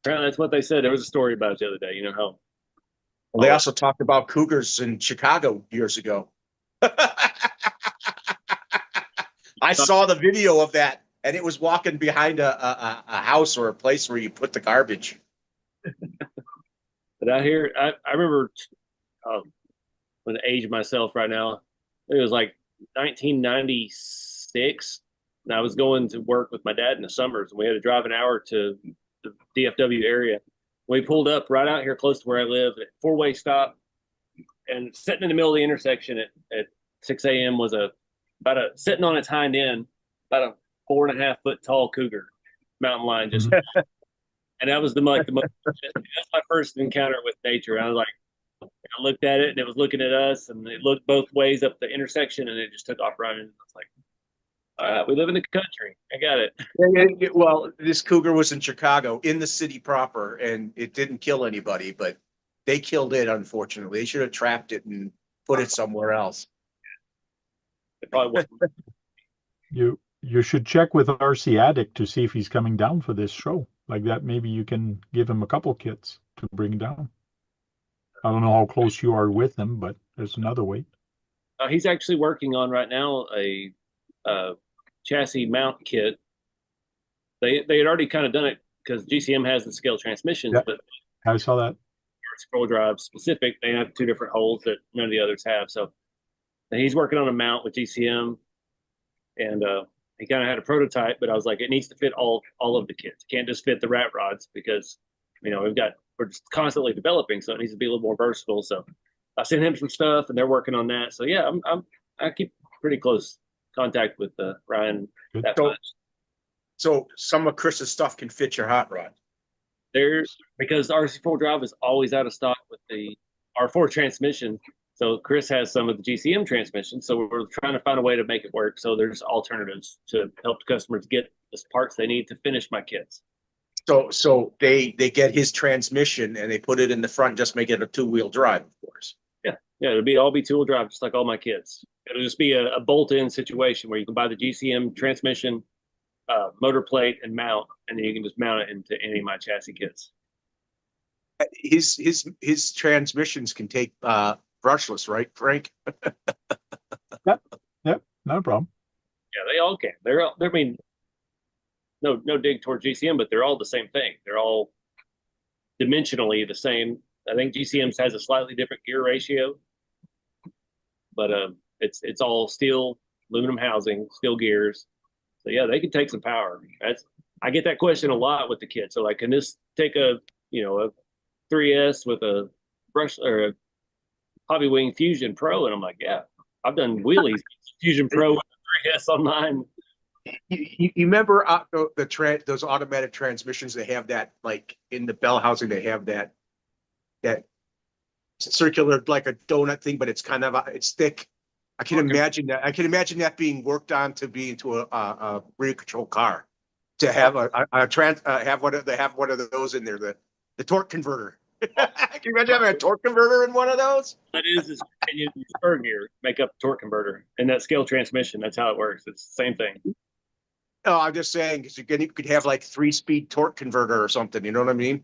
Apparently, that's what they said. There was a story about it the other day. You know how? Well, they also talked about cougars in Chicago years ago. I saw the video of that, and it was walking behind a house or a place where you put the garbage. But out here, I remember when I age myself right now, it was like 1996, and I was going to work with my dad in the summers, and we had to drive an hour to the DFW area. We pulled up right out here close to where I live, at four-way stop, and sitting in the middle of the intersection at 6 a.m. was sitting on its hind end, about a 4.5 foot tall cougar, mountain lion, just. And that was that's my first encounter with nature. And I was like, I looked at it and it was looking at us, and it looked both ways up the intersection, and it just took off running. I was like, all right, we live in the country. I got it. Well, this cougar was in Chicago, in the city proper, and it didn't kill anybody, but they killed it, unfortunately. They should have trapped it and put it somewhere else. It probably wasn't. You should check with RC Addict to see if he's coming down for this show. Like that, maybe you can give him a couple kits to bring down. I don't know how close you are with him, but there's another way. He's actually working on right now a chassis mount kit. They had already kind of done it because GCM has the scale transmissions, Yep. but I saw that. scroll drive specific, they have 2 different holes that none of the others have. So he's working on a mount with GCM, and he kind of had a prototype, but I was like, it needs to fit all of the kits. It can't just fit the rat rods because, we're just constantly developing, so it needs to be a little more versatile. So I sent him some stuff, and they're working on that. So yeah, I keep pretty close contact with Ryan. That much. So some of Chris's stuff can fit your hot rod. Because RC4 Drive is always out of stock with the R4 transmission. So Chris has some of the GCM transmissions. So we're trying to find a way to make it work. So there's alternatives to help customers get the parts they need to finish my kits. So they get his transmission and they put it in the front, just make it a 2-wheel drive, of course. Yeah, it'll all be 2-wheel drive, just like all my kits. It'll just be a bolt-in situation where you can buy the GCM transmission, motor plate, and mount, and then you can just mount it into any of my chassis kits. His transmissions can take brushless, right, Frank? Yep, no problem. Yeah, they all can. I mean, no dig toward GCM, but they're all the same thing. They're all dimensionally the same. I think GCM's has a slightly different gear ratio, but it's all steel, aluminum housing, steel gears. So yeah, they can take some power. I get that question a lot with the kit. So like, can this take a 3S with a brush or a Hobby Wing Fusion Pro? And I'm like, yeah, I've done wheelies Fusion Pro with a 3S on mine. You remember those automatic transmissions? They have that, like in the bell housing, they have that circular, like a donut thing, but it's kind of it's thick. I can imagine that. I can imagine that being worked on to be into a rear control car, to have have one of those in there, the torque converter. Can you imagine having a torque converter in one of those? That is can you spur gear make up torque converter and that scale transmission? That's how it works. It's the same thing. No, I'm just saying, because you could have like 3-speed torque converter or something. You know what I mean?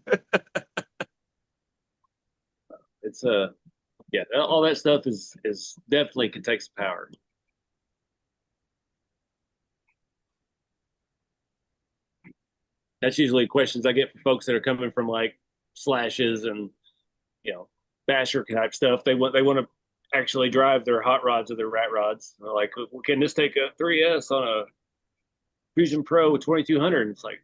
It's yeah, all that stuff is definitely can take some power. That's usually questions I get from folks that are coming from like slashes and basher type stuff. They want to actually drive their hot rods or their rat rods. They're like, well, can this take a 3S on a Fusion Pro 2200? And it's like,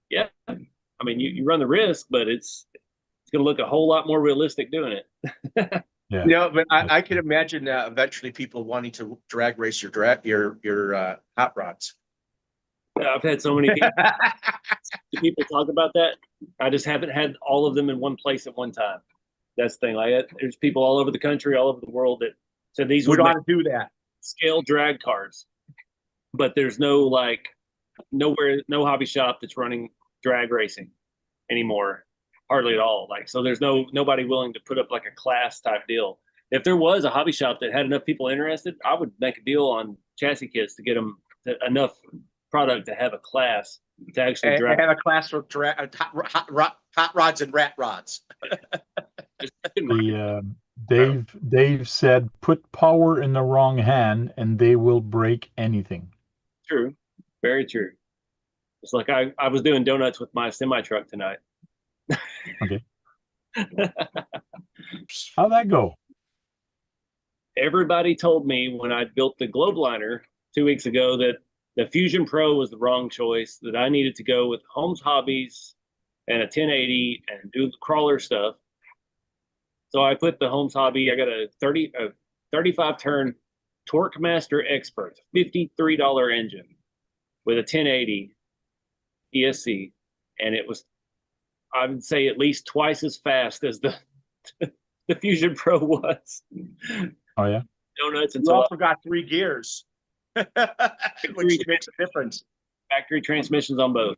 yeah. I mean, you run the risk, but it's going to look a whole lot more realistic doing it. Yeah. But I can imagine eventually people wanting to drag race your hot rods. I've had so many people talk about that. I just haven't had all of them in one place at one time. That's the thing. Like, there's people all over the country, all over the world that said these would do that. Scale drag cars, but there's no no hobby shop that's running drag racing anymore, hardly at all. Like, so there's nobody willing to put up like a class type deal. If there was a hobby shop that had enough people interested, I would make a deal on chassis kits to get them enough product to have a class to actually drag. Have a class for hot rods and rat rods. Dave said, put power in the wrong hand and they will break anything. True. Very true. It's like I was doing donuts with my semi truck tonight. Okay. How'd that go? Everybody told me when I built the Globe Liner 2 weeks ago that the Fusion Pro was the wrong choice, that I needed to go with Holmes Hobbies and a 1080 and do the crawler stuff. So I put the Holmes Hobby, I got a 35 turn Torque Master Expert, $53 engine with a 1080 ESC. And it was, I would say, at least twice as fast as the Fusion Pro was. Oh, yeah? Donuts You until also got 3 gears, which makes a difference. Factory transmissions on both.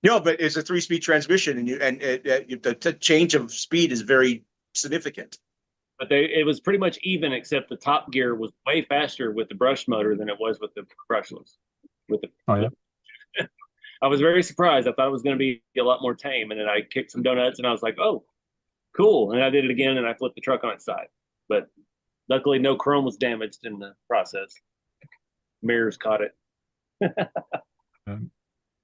No, but it's a 3-speed transmission, and the change of speed is very significant. But it was pretty much even, except the top gear was way faster with the brush motor than it was with the brushless. Oh, yeah? I was very surprised. I thought it was going to be a lot more tame, and then I kicked some donuts, and I was like, "Oh, cool!" And I did it again, and I flipped the truck on its side. But luckily, no chrome was damaged in the process. Mirrors caught it.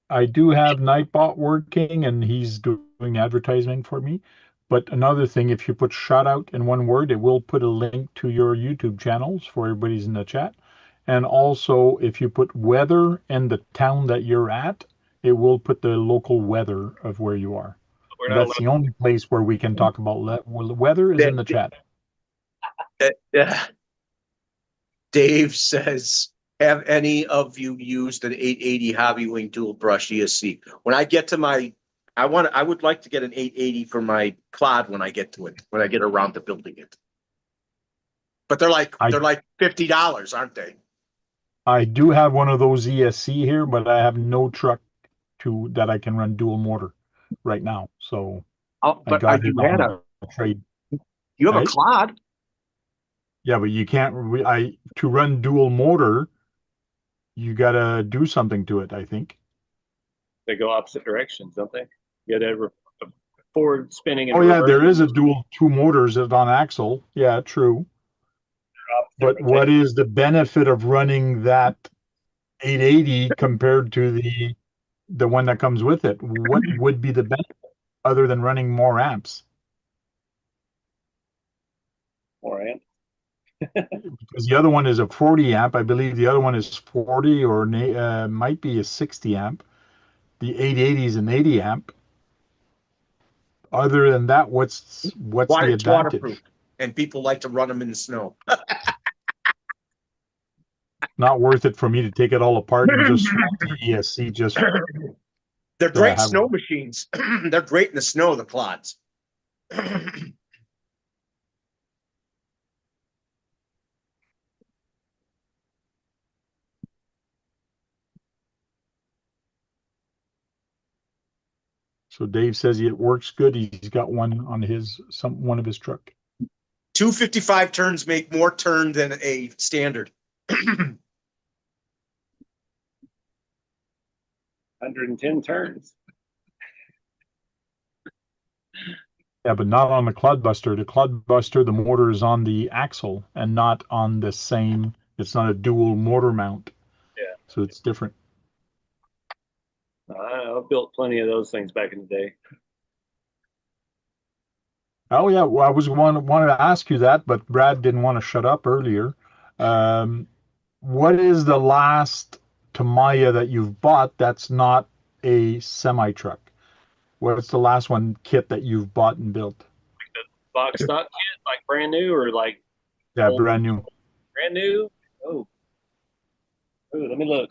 I do have Nightbot working, and he's doing advertising for me. But another thing, if you put Shoutout in one word, it will put a link to your YouTube channels for everybody's in the chat. And also, if you put weather and the town that you're at, it will put the local weather of where you are. That's the only place where we can talk about weather is in the chat. Dave says, have any of you used an 880 Hobby Wing dual brush ESC? When I get to my I would like to get an 880 for my clod when I get to it, when I get around to building it. But they're like $50, aren't they? I do have one of those ESC here, but I have no truck that I can run dual motor right now. So Oh, I but got you it had on a trade. you have a Right? clod. Yeah, but you can't. To run dual motor, you gotta do something to it, I think. They go opposite directions, don't they? You got to forward spinning and Oh yeah, reverse. there is a dual two motors on axle. Yeah, true. But what is the benefit of running that 880 compared to the one that comes with it? What would be the benefit other than running more amps? More amp. Because the other one is a 40 amp. I believe the other one is 40 or might be a 60 amp. The 880 is an 80 amp. Other than that, what's the It's advantage? waterproof, and people like to run them in the snow. Not worth it for me to take it all apart and just swap the ESC just They're so I great have snow one. machines. They're great in the snow, the clods. So Dave says it works good. He's got one on one of his truck. 255 turns make more turn than a standard. 110 turns. Yeah, but not on the Clodbuster. The Clodbuster, the motor is on the axle and not on the same. It's not a dual motor mount. Yeah. So it's different. I built plenty of those things back in the day. Oh yeah, well, I wanted to ask you that, but Brad didn't want to shut up earlier. What is the last Tamiya that you've bought that's not a semi truck? What's the last kit that you've bought and built? Box stock kit, like brand new or like Yeah, old, brand new. brand new? Oh, let me look.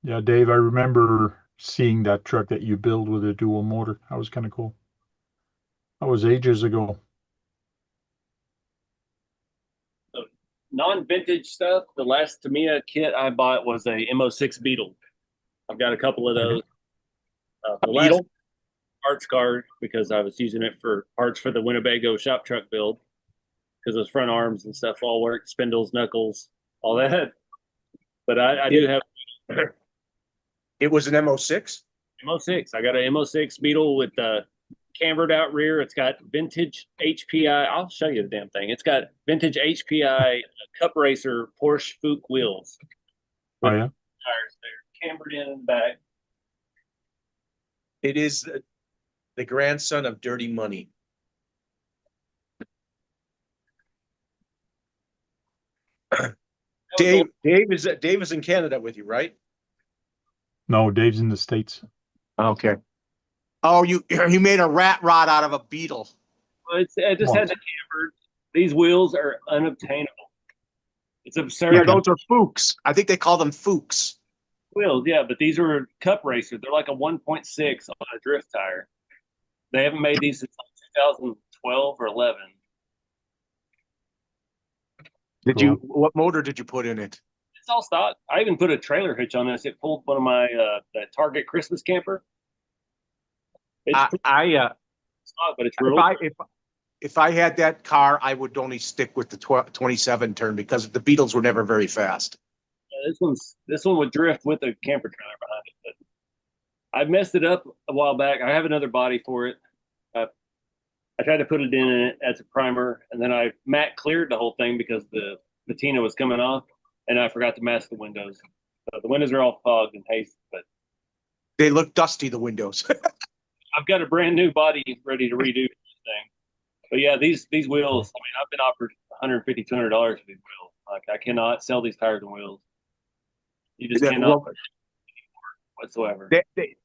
Yeah, Dave, I remember seeing that truck that you built with a dual motor. That was kind of cool. That was ages ago. Non-vintage stuff. The last Tamiya kit I bought was a MO6 Beetle. I've got a couple of those. The last Beetle? parts card because I was using it for parts for the Winnebago shop truck build because those front arms and stuff all worked, spindles, knuckles, all that. But I do have It was an MO6. MO6. I got an MO6 Beetle with the cambered out rear. It's got vintage HPI. I'll show you the damn thing. It's got vintage HPI Cup Racer Porsche Fuchs wheels. Oh yeah. Tires there, cambered in the back. It is the grandson of Dirty Money. Dave is in Canada with you, right? No, Dave's in the States. Okay. Oh, you made a rat rod out of a Beetle. I just had the cambered. These wheels are unobtainable. It's absurd. Yeah, those are Fuchs. I think they call them Fuchs. Wheels, yeah, but these are Cup Racer. They're like a 1.6 on a drift tire. They haven't made these since 2012 or 11. What motor did you put in it? It's all stock. I even put a trailer hitch on this. It pulled one of my that Target Christmas camper. It's stock, but it's real. If I had that car, I would only stick with the 27 turn because the Beetles were never very fast. This one would drift with a camper trailer behind it. But I messed it up a while back. I have another body for it. I tried to put it in it as a primer, and then I matte cleared the whole thing because the patina was coming off, and I forgot to mask the windows. So the windows are all fogged and pasted, but they look dusty, the windows. I've got a brand new body ready to redo this thing. But yeah, these wheels, I mean, I've been offered $150, $200 for these wheels. Like, I cannot sell these tires and wheels. You just cannot whatsoever.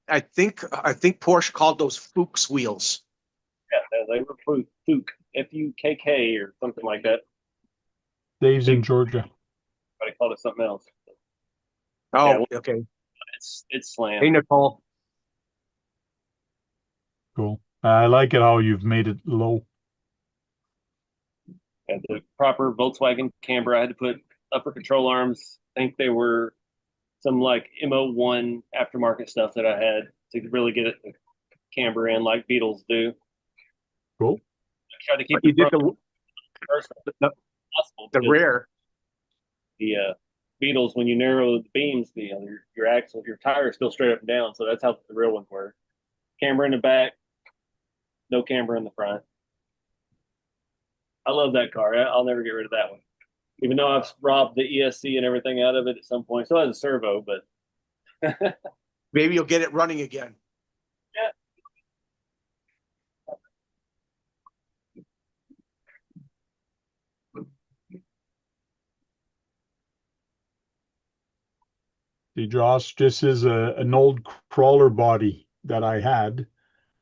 I think Porsche called those Fuchs wheels. Yeah, they were Fuchs, F-U-K-K or something like that. Dave's in Georgia. But I called it something else. Oh, okay. It's slammed. Hey, Nicole. Cool. I like it how you've made it low. Had the proper Volkswagen camber. I had to put upper control arms. I think they were some like MO1 aftermarket stuff that I had to really get it the camber in like Beetles do. Cool. I tried to keep You the did front first the, possible. the because rear. The Beetles, when you narrow the beams, your axle, your tire is still straight up and down. So that's how the real ones were. Camber in the back, no camber in the front. I love that car. I'll never get rid of that one. Even though I've robbed the ESC and everything out of it at some point. Still has a servo, but Maybe you'll get it running again. yeah. See, Josh, this is an old crawler body that I had,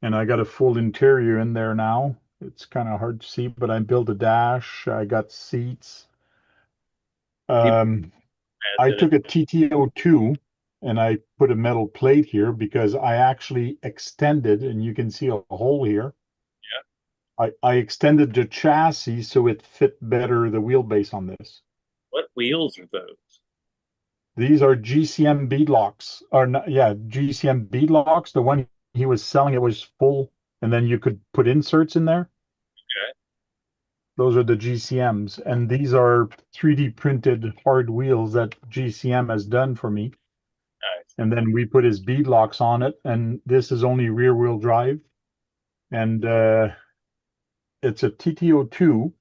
and I got a full interior in there now. It's kind of hard to see, but I built a dash. I got seats. I took a TTO2 and I put a metal plate here because I actually extended, and you can see a hole here. I extended the chassis so it fit better the wheelbase on this. What wheels are those? These are GCM beadlocks, or not, yeah, GCM beadlocks. The one he was selling, it was full, and then you could put inserts in there. Okay. Those are the GCMs, and these are 3D printed hard wheels that GCM has done for me. Nice. And then we put his beadlocks on it, and this is only rear wheel drive, and it's a TTO2,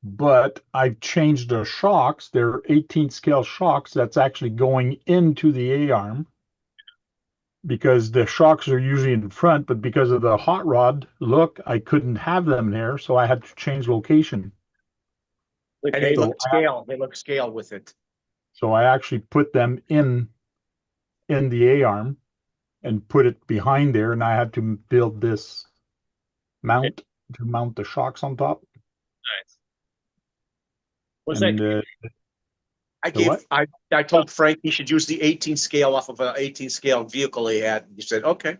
but I've changed the shocks. They're 18 scale shocks that's actually going into the A-arm, because the shocks are usually in front, but because of the hot rod look, I couldn't have them there, so I had to change location. And Okay. they look scale. They look scale with it. So I actually put them in the A-arm and put it behind there, and I had to build this mount to mount the shocks on top. Nice. What's And that? what? I told Frank he should use the 18 scale off of an 18 scale vehicle he had. He said, okay.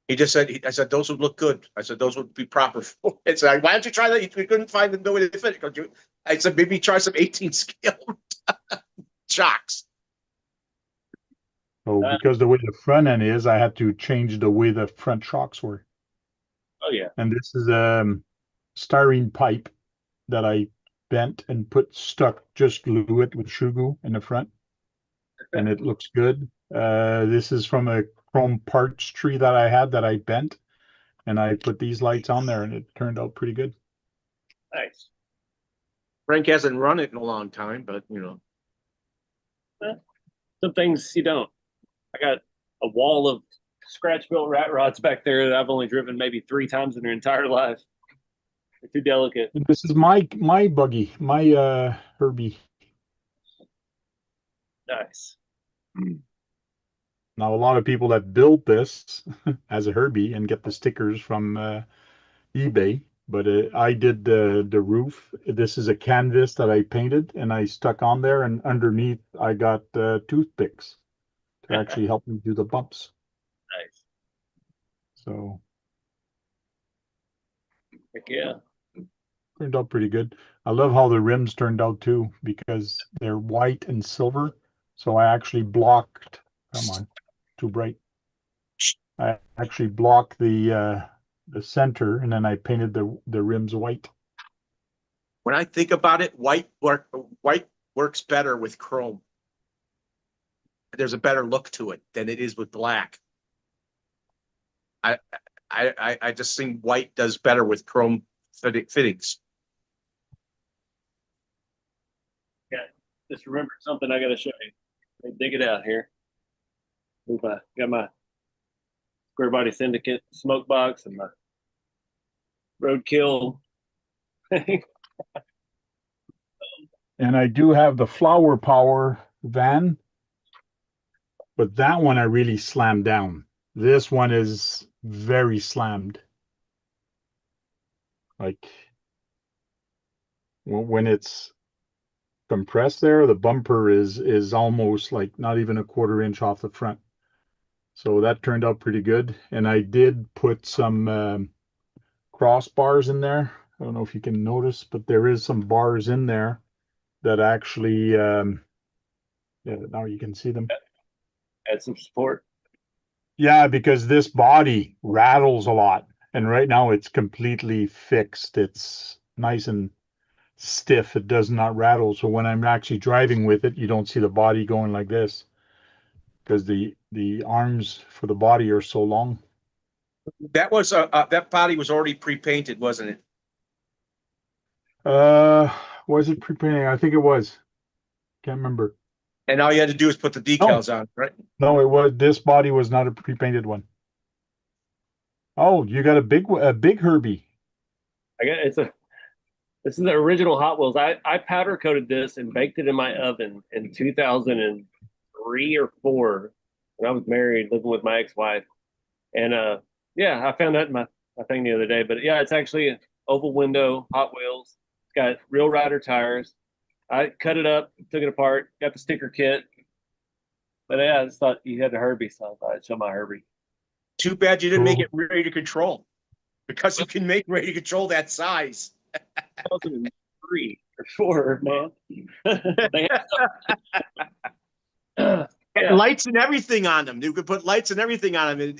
He just said, I said, those would look good. I said, those would be proper for it. So why don't you try that? We couldn't find the way to fit it. I said, maybe try some 18 scale shocks. So because the way the front end is, I had to change the way the front shocks were. Oh yeah. And this is styrene pipe that I bent and just glue it with shoe glue in the front, and it looks good. This is from a chrome parts tree that I had that I bent, and I put these lights on there, and it turned out pretty good. Nice. Frank hasn't run it in a long time, but you know. Some things you don't. I got a wall of scratch built rat rods back there that I've only driven maybe 3 times in their entire life. They're too delicate. And this is my buggy, my Herbie. Nice. Now a lot of people that build this as a Herbie and get the stickers from eBay, but I did the roof. This is a canvas that I painted and I stuck on there, and underneath I got toothpicks to actually help me do the bumps. Nice. So Heck yeah. turned out pretty good. I love how the rims turned out too, because they're white and silver. So I actually blocked, come on, too bright. I actually blocked the center, and then I painted the rims white. When I think about it, white works better with chrome. There's a better look to it than it is with black. I just think white does better with chrome fittings. Yeah. Just remember something I got to show you. Let me dig it out here. Got my Square Body Syndicate smoke box and my Roadkill. And I do have the Flower Power van, but that one I really slammed down. This one is very slammed. Like when it's compressed there. The bumper is almost like not even a quarter inch off the front. So that turned out pretty good. And I did put some crossbars in there. I don't know if you can notice, but there is some bars in there that actually, yeah, now you can see them. Add some support. Yeah, because this body rattles a lot. And right now it's completely fixed. It's nice and stiff. It does not rattle. So when I'm actually driving with it, you don't see the body going like this because the arms for the body are so long. That was that body was already pre-painted, wasn't it? Was it pre-painting? I think it was. Can't remember. And all you had to do is put the decals on, right? No, it was. This body was not a pre-painted one. Oh, you got a big Herbie. I got this is the original Hot Wheels. I powder coated this and baked it in my oven in 2003 or 4 when I was married, living with my ex-wife. And yeah, I found that in my thing the other day. But yeah, it's actually an oval window Hot Wheels. It's got real rider tires. I cut it up, took it apart, got the sticker kit. But yeah, I just thought you had the Herbie, so I thought I'd show my Herbie. Too bad you didn't make Cool. it ready to control, because you can make ready to control that size. 2003 or 4, man. They have And lights and everything on them. You could put lights and everything on them.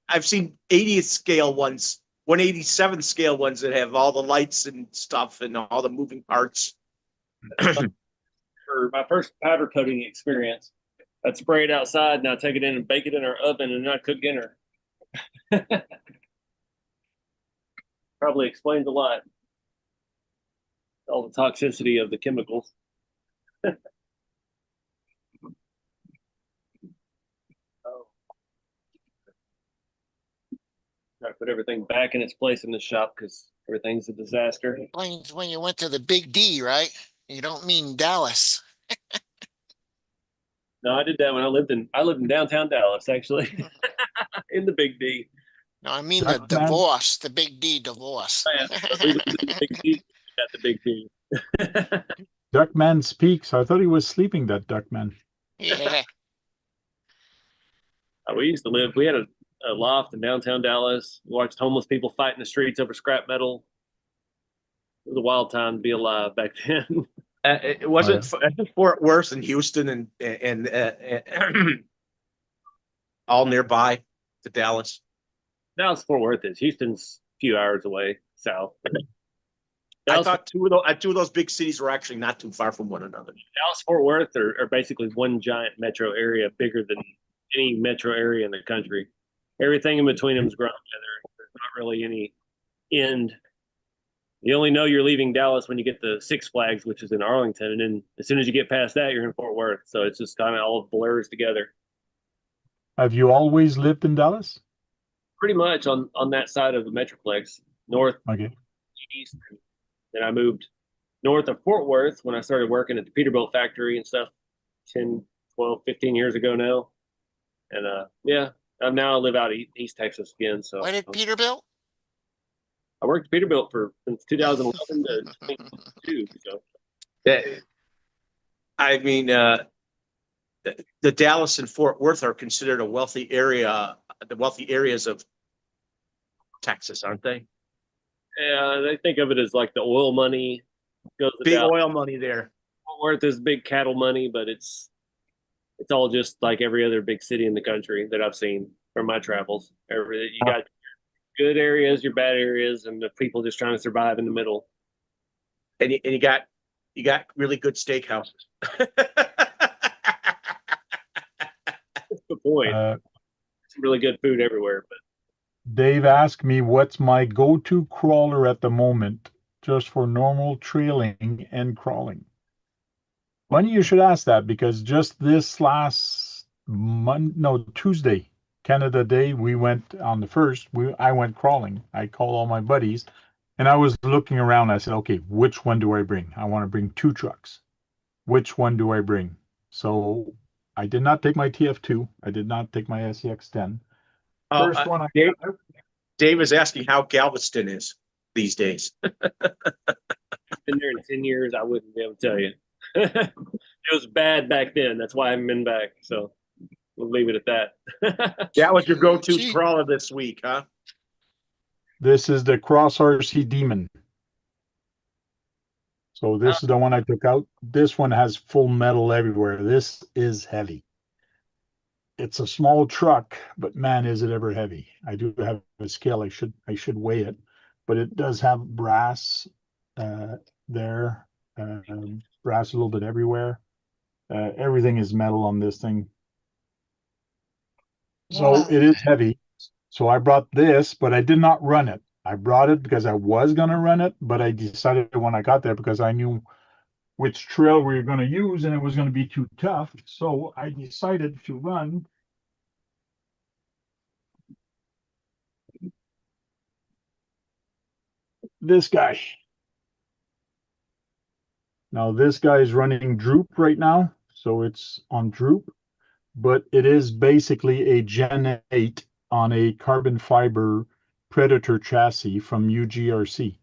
I've seen 80th scale ones, 187 scale ones that have all the lights and stuff and all the moving parts. for my first powder coating experience. I'd spray it outside and I'd take it in and bake it in our oven and I'd cook dinner. Probably explains a lot. All the toxicity of the chemicals. Oh. Try to put everything back in its place in the shop because everything's a disaster. Explains when you went to the Big D, right? You don't mean Dallas. No, I did that when I lived in downtown Dallas, actually, in the Big D. No, I mean the Duckman. divorce, the Big D divorce. We lived in the Big D at the Big D. Duckman speaks. I thought he was sleeping, that Duckman. Yeah. We used to live. We had a loft in downtown Dallas. We watched homeless people fight in the streets over scrap metal. It was a wild time to be alive back then. It wasn't Fort Worth and Houston and all nearby to Dallas. Dallas Fort Worth is. Houston's a few hours away south. I Dallas, thought two of those big cities were actually not too far from one another. Dallas Fort Worth are basically one giant metro area, bigger than any metro area in the country. Everything in between them is grown together. There's not really any end. You only know you're leaving Dallas when you get to Six Flags, which is in Arlington, and then as soon as you get past that, you're in Fort Worth. So it's just kind of all blurs together. Have you always lived in Dallas? Pretty much on that side of the Metroplex, north, Okay. east. Then I moved north of Fort Worth when I started working at the Peterbilt factory and stuff 10, 12, 15 years ago now. And yeah, now I live out East Texas again. So Where did Peterbilt? I worked at Peterbilt since 2011 to 2022. So I mean, the Dallas and Fort Worth are considered a wealthy area, the wealthy areas of Texas, aren't they? yeah, they think of it as like the oil money goes to Big Dallas. oil money there. Fort Worth is big cattle money, but it's all just like every other big city in the country that I've seen from my travels. You got good areas, your bad areas, and the people just trying to survive in the middle. And you got really good steakhouses. That's the point. It's really good food everywhere, but Dave asked me what's my go-to crawler at the moment, just for normal trailing and crawling. Funny you should ask that, because just this last Tuesday, Canada Day, we went on the 1st. I went crawling. I called all my buddies, and I was looking around. I said, okay, which one do I bring? I want to bring 2 trucks. Which one do I bring? So I did not take my TF2. I did not take my SEX10. First one Dave is asking how Galveston is these days. I've been there in 10 years. I wouldn't be able to tell you. It was bad back then. That's why I haven't been back. So we'll leave it at that. That was your go-to Gee. crawler this week, huh? This is the Cross RC Demon. So this is the one I took out. This one has full metal everywhere. This is heavy. It's a small truck, but man, is it ever heavy. I do have a scale. I should weigh it, but it does have brass there, brass a little bit everywhere. Everything is metal on this thing. So it is heavy. So I brought this, but I did not run it. I brought it because I was going to run it, but I decided when I got there because I knew which trail we were going to use and it was going to be too tough. So I decided to run this guy. Now this guy is running droop right now. So it's on droop, but it is basically a Gen 8 on a carbon fiber Predator chassis from UGRC.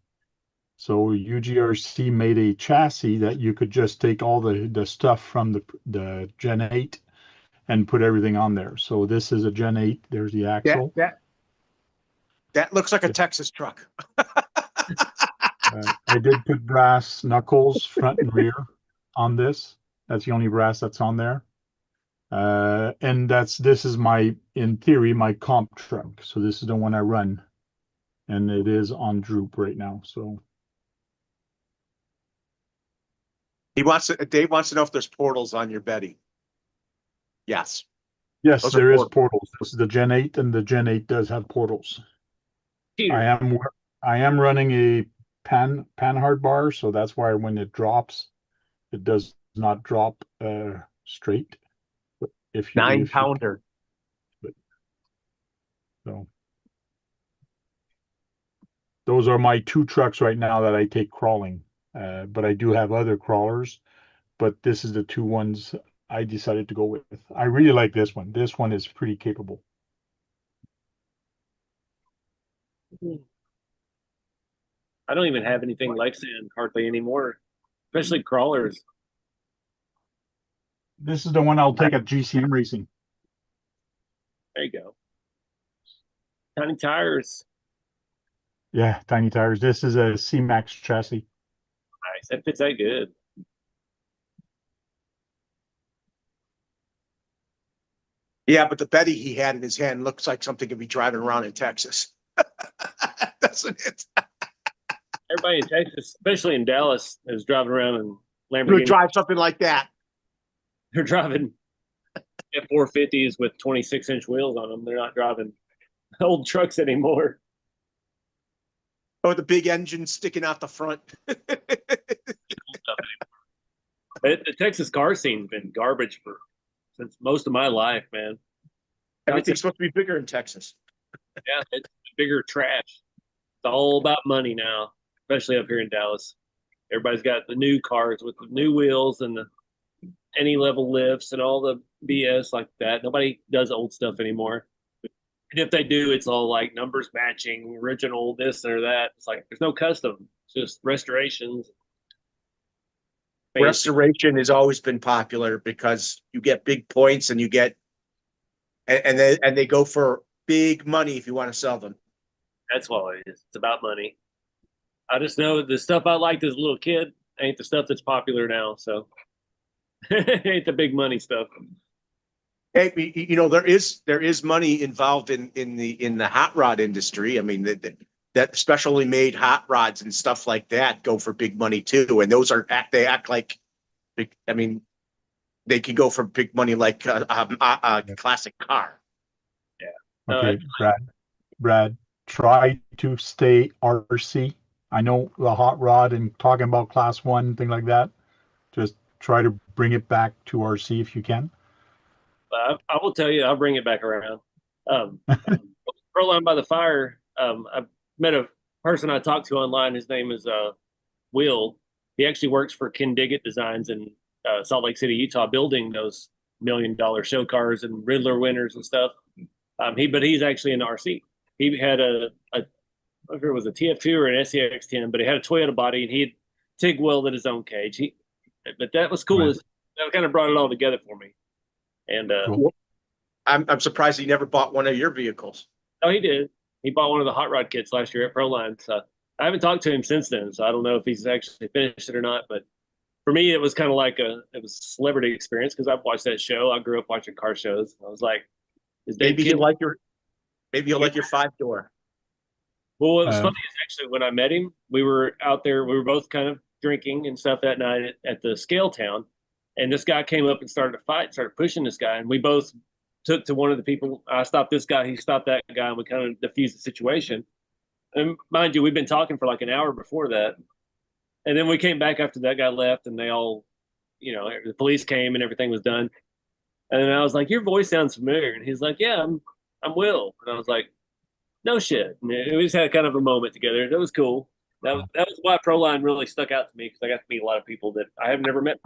So UGRC made a chassis that you could just take all the stuff from the Gen 8 and put everything on there. So this is a Gen 8. There's the axle. That looks like a Texas truck. I did put brass knuckles front and rear on this. That's the only brass that's on there. And this is in theory, my comp truck. So this is the one I run. And it is on droop right now. So Dave wants to know if there's portals on your Betty. Yes. yes, Those are there is portals. portals. This is the Gen 8, and the Gen 8 does have portals. Peter, I am running a panhard bar, so that's why when it drops, it does not drop straight. But if you 9-pounder. So those are my two trucks right now that I take crawling. But I do have other crawlers, but this is the two ones I decided to go with. I really like this one. This one is pretty capable. I don't even have anything like Sedan hardly anymore, especially crawlers. This is the one I'll take at GCM racing. There you go. Tiny tires. Yeah, tiny tires. This is a C-Max chassis. Nice. That fits that good. Yeah, but the Betty he had in his hand looks like something could be driving around in Texas. Doesn't it? Everybody in Texas, especially in Dallas, is driving around in You would Lamborghini. drive something like that. They're driving F450s with 26-inch wheels on them. They're not driving old trucks anymore. Or the big engine sticking out the front. The Texas car scene's been garbage since most of my life, man. Everything's supposed to be bigger in Texas. Yeah, it's bigger trash. It's all about money now, especially up here in Dallas. Everybody's got the new cars with the new wheels and the any level lifts and all the BS like that. Nobody does old stuff anymore. And if they do, it's all like numbers matching, original, this or that. It's like there's no custom, it's just restorations. Restoration has always been popular because you get big points and you get, and they go for big money if you want to sell them. That's all it is. It's about money. I just know the stuff I liked as a little kid ain't the stuff that's popular now. So ain't the big money stuff. Hey, there is money involved in the hot rod industry. I mean, that specially made hot rods and stuff like that go for big money too. And those they act like, I mean, they can go for big money like a classic car. Yeah. Okay, Brad, try to stay RC. I know the hot rod and talking about class 1, thing like that. Just try to bring it back to RC if you can. I will tell you, I'll bring it back around. Proline by the Fire, I met a person I talked to online. His name is Will. He actually works for Ken Diggett Designs in Salt Lake City, Utah, building those $1 million show cars and Riddler winners and stuff. But he's actually in RC. He had I don't know if it was a TF2 or an SCX10, but he had a Toyota body and he had TIG welded his own cage. But that was cool. Right. That kind of brought it all together for me. And Cool. I'm surprised he never bought one of your vehicles. oh, he did. He bought one of the hot rod kits last year at Proline. So I haven't talked to him since then. So I don't know if he's actually finished it or not. But for me, it was kind of like it was a celebrity experience because I've watched that show. I grew up watching car shows. I was like, is Dave Maybe Kim? he'll like your 5-door. Well, what was Um, funny is actually when I met him, we were out there. We were both kind of drinking and stuff that night at the scale town, and this guy came up and started a fight, started pushing this guy, and we both took to one of the people. I stopped this guy, he stopped that guy, and we kind of diffused the situation. And mind you, we've been talking for like an hour before that, and then we came back after that guy left, and they all, the police came and everything was done. And then I was like, "Your voice sounds familiar," and he's like, "Yeah, I'm Will," and I was like, no shit. We just had kind of a moment together. That was cool. That was why Proline really stuck out to me because I got to meet a lot of people that I have never met.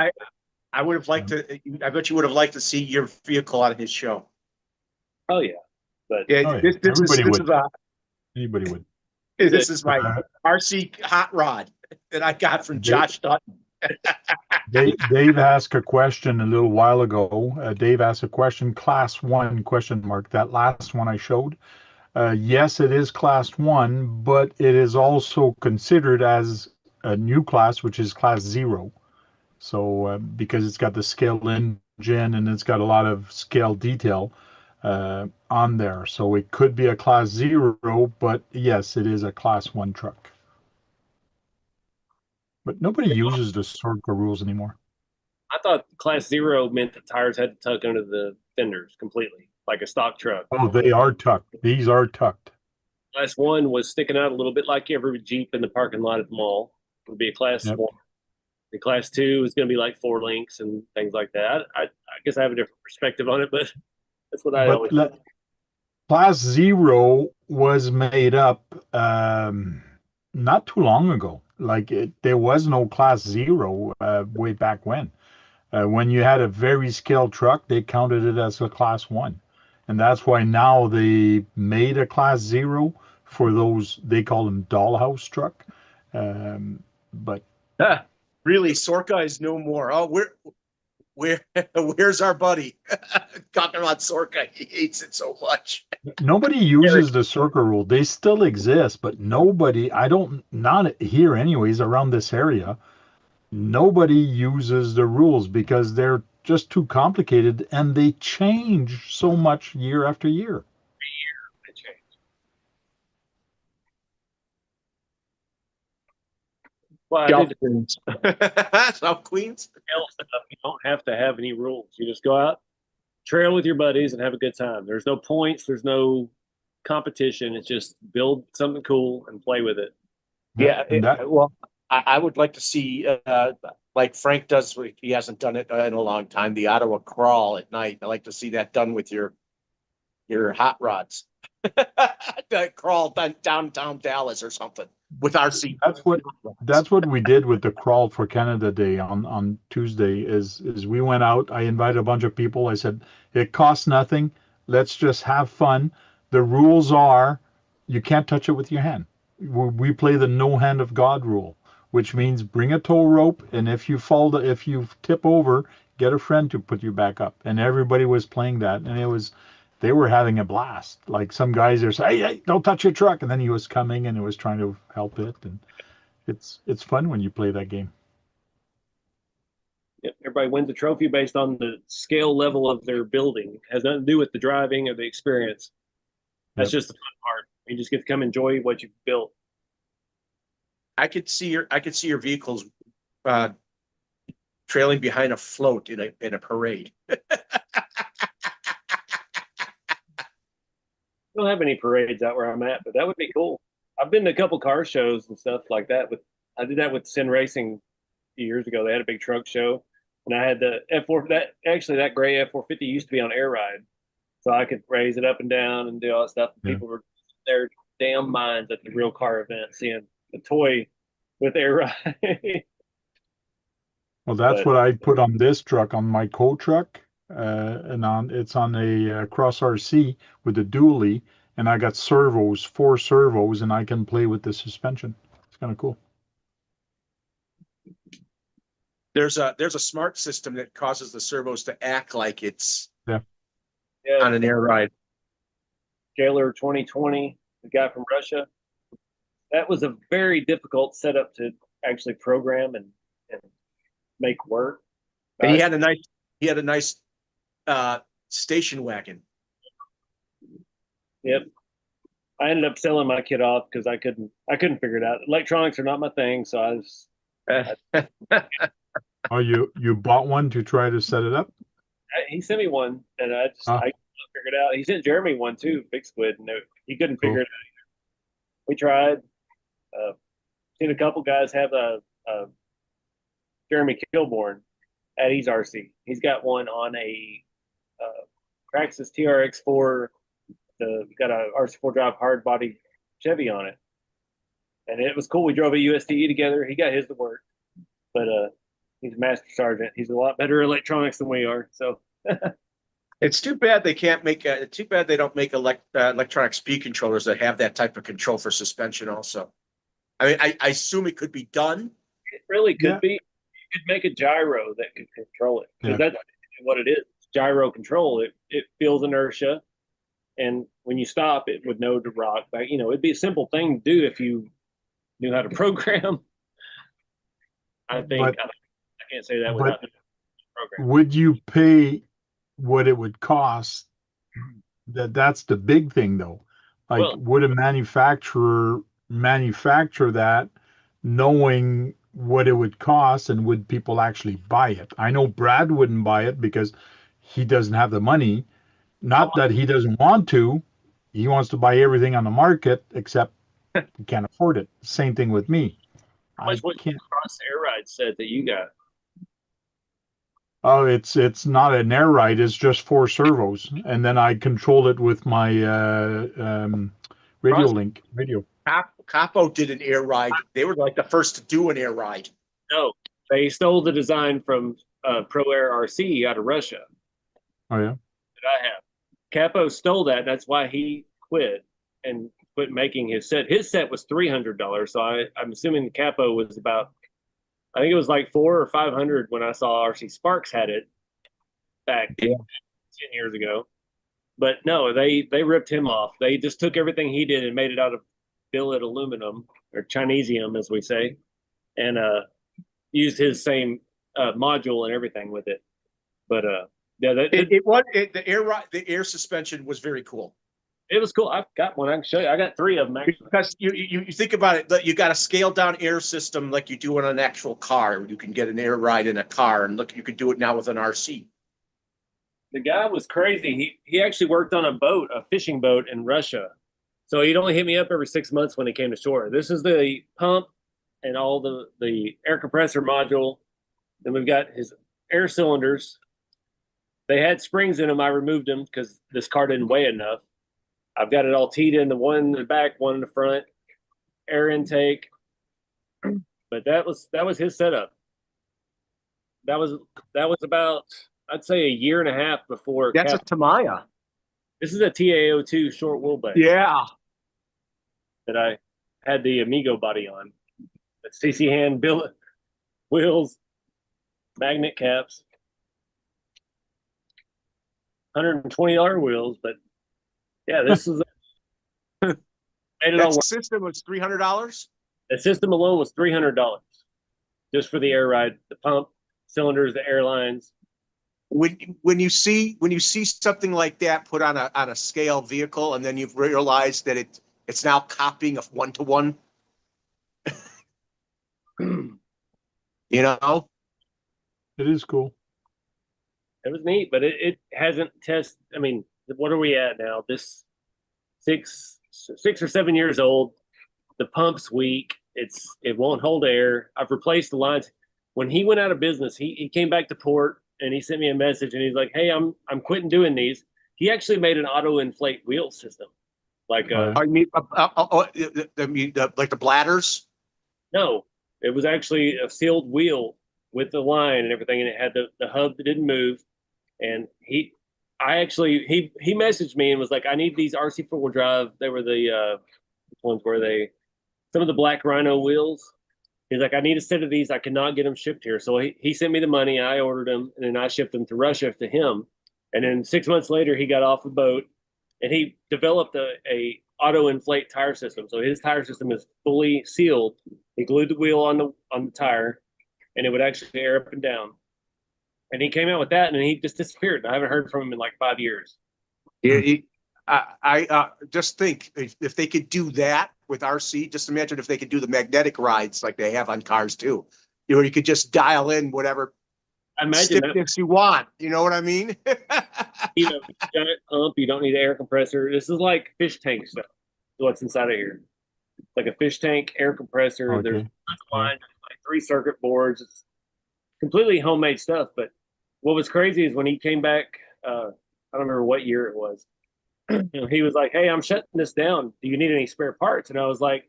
I would have liked to. I bet you would have liked to see your vehicle on his show. Oh yeah, but Yeah, Oh, yeah. Anybody would. This is my Uh, RC hot rod that I got from Josh Dutton. Dave asked a question a little while ago. Dave asked a question, class 1 question mark. That last one I showed. Yes, it is class 1, but it is also considered as a new class, which is class 0. So because it's got the scale engine and it's got a lot of scale detail on there. So it could be a class 0, but yes, it is a class 1 truck. But nobody uses the circle rules anymore. I thought class 0 meant the tires had to tuck under the fenders completely, like a stock truck. Oh, they are tucked. These are tucked. Class 1 was sticking out a little bit like every Jeep in the parking lot at the mall. Would be a class Yep. 1. The class 2 is going to be like 4 links and things like that. I guess I have a different perspective on it, but that's what I always. Class 0 was made up not too long ago. Like there was no class 0 way back when. When you had a very scaled truck, they counted it as a class 1. And that's why now they made a class 0 for those, they call them dollhouse truck. But Really, Sorka is no more. Oh, where's our buddy? Talking about Sorka, he hates it so much. nobody uses the circle rule. They still exist, but nobody, not here anyways, around this area, nobody uses the rules because they're just too complicated and they change so much year after year. Well, I South did Queens. South Queens. trail stuff. You don't have to have any rules. You just go out, trail with your buddies, and have a good time. There's no points. There's no competition. It's just build something cool and play with it. Yeah, And well, I would like to see, like Frank does, he hasn't done it in a long time, the Ottawa crawl at night. I like to see that done with your hot rods. That crawl downtown Dallas or something with RC. that's what we did with the Crawl for Canada Day on Tuesday is we went out. I invited a bunch of people. I said, it costs nothing. Let's just have fun. The rules are you can't touch it with your hand. We play the no hand of God rule, which means bring a tow rope, and if you tip over, get a friend to put you back up. And everybody was playing that, and they were having a blast. Like some guys are saying, hey, don't touch your truck, and then he was coming and it was trying to help it, and it's fun when you play that game. Yep. Everybody wins a trophy based on the scale level of their building. It has nothing to do with the driving or the experience. That's just the fun part. You just get to come enjoy what you've built. I could see your vehicles trailing behind a float in a parade. We don't have any parades out where I'm at, but that would be cool. I've been to a couple car shows and stuff like that. I did that with Sin Racing a few years ago. They had a big truck show, and I had the F4. That gray F450 used to be on air ride, so I could raise it up and down and do all that stuff. Yeah. People were their damn minds at the real car event, seeing the toy with air ride. Well, that's what I put on this truck, on my co-truck, and it's on a Cross RC with a dually, and I got 4 servos, and I can play with the suspension. It's kind of cool. There's a smart system that causes the servos to act like it's Yeah, on an air ride. Jailer 2020, the guy from Russia. That was a very difficult setup to actually program and make work. And he had a nice station wagon. Yep. I ended up selling my kit off because I couldn't figure it out. Electronics are not my thing, so I was. Oh, you bought one to try to set it up? He sent me one, and I couldn't figure it out. He sent Jeremy one too, Big Squid, and he couldn't figure it out either. We tried. Seen a couple guys have a Jeremy Kilborn at Ease RC. He's got one on a Praxis TRX4. Got a RC4 drive hard body Chevy on it, and it was cool. We drove a USDE together. He got his to work, but he's a master sergeant. He's a lot better electronics than we are. So it's too bad they can't make. Too bad they don't make electronic speed controllers that have that type of control for suspension. Also, I mean, I assume it could be done. It really could be. You could make a gyro that could control it, because that's what it is. It's gyro control. It feels inertia. And when you stop, it would know to rock back. It'd be a simple thing to do if you knew how to program. I think I can't say that without program. Would you pay what it would cost? That's the big thing, though. Like, would a manufacturer manufacture that, knowing what it would cost, and would people actually buy it? I know Brad wouldn't buy it because he doesn't have the money. Not that he doesn't want to. He wants to buy everything on the market, except he can't afford it. Same thing with me. What cross air ride set that you got? Oh, it's not an air ride. It's just 4 servos, and then I control it with my radio link. Capo did an air ride. They were like the first to do an air ride. No, they stole the design from Pro Air RC out of Russia. Oh yeah. That I have. Capo stole that. That's why he quit and quit making his set. His set was $300, so I'm assuming the Capo was about. I think it was like $400 or $500 when I saw RC Sparks had it back 10 years ago. But no, they ripped him off. They just took everything he did and made it out of billet aluminum, or Chinesium, as we say, and used his same module and everything with it. But the air suspension was very cool. It was cool. I've got one. I can show you. I got 3 of them actually. Because you think about it, you got a scaled down air system like you do in an actual car. You can get an air ride in a car, and look, you could do it now with an RC. The guy was crazy. He actually worked on a fishing boat in Russia. So he'd only hit me up every 6 months when he came to shore. This is the pump and all the air compressor module. Then we've got his air cylinders. They had springs in them. I removed them because this car didn't weigh enough. I've got it all teed in, the one in the back, one in the front, air intake. But that was his setup. That was about, I'd say, a year and a half before. That's a Tamiya. This is a TAO2 short wheelbase. Yeah. That I had the Amigo body on. The CC hand billet wheels, magnet caps, $120 wheels, but yeah, this is made it all work. System was $300. The system alone was $300 just for the air ride, the pump, cylinders, the airlines. When you see something like that put on a scale vehicle, and then you've realized that it's now copying a 1-to-1. You know, it is cool. It was neat, but it hasn't tested. I mean, what are we at now? This 6 or 7 years old. The pump's weak. It won't hold air. I've replaced the lines. When he went out of business, he came back to port and he sent me a message and he's like, "Hey, I'm quitting doing these." He actually made an auto inflate wheel system, like I mean, like the bladders. No, it was actually a sealed wheel with the line and everything, and it had the hub that didn't move. And he messaged me and was like, "I need these RC 4-wheel drive." They were the which ones were they? Some of the black Rhino wheels. He's like, I need a set of these. I cannot get them shipped here. So he sent me the money. I ordered them, and then I shipped them to Russia to him. And then 6 months later, he got off the boat, and he developed a auto inflate tire system. So his tire system is fully sealed. He glued the wheel on the tire, and it would actually air up and down. And he came out with that, and then he just disappeared. I haven't heard from him in like 5 years. I just think if they could do that with RC, just imagine if they could do the magnetic rides like they have on cars too. You know, you could just dial in whatever stiffness you want. You know what I mean? You know, giant pump. You don't need an air compressor. This is like fish tank stuff. What's inside of here? Like a fish tank, air compressor. Okay. There's like 3 circuit boards. It's completely homemade stuff. But what was crazy is when he came back, I don't remember what year it was. You know, he was like, "Hey, I'm shutting this down. Do you need any spare parts?" And I was like,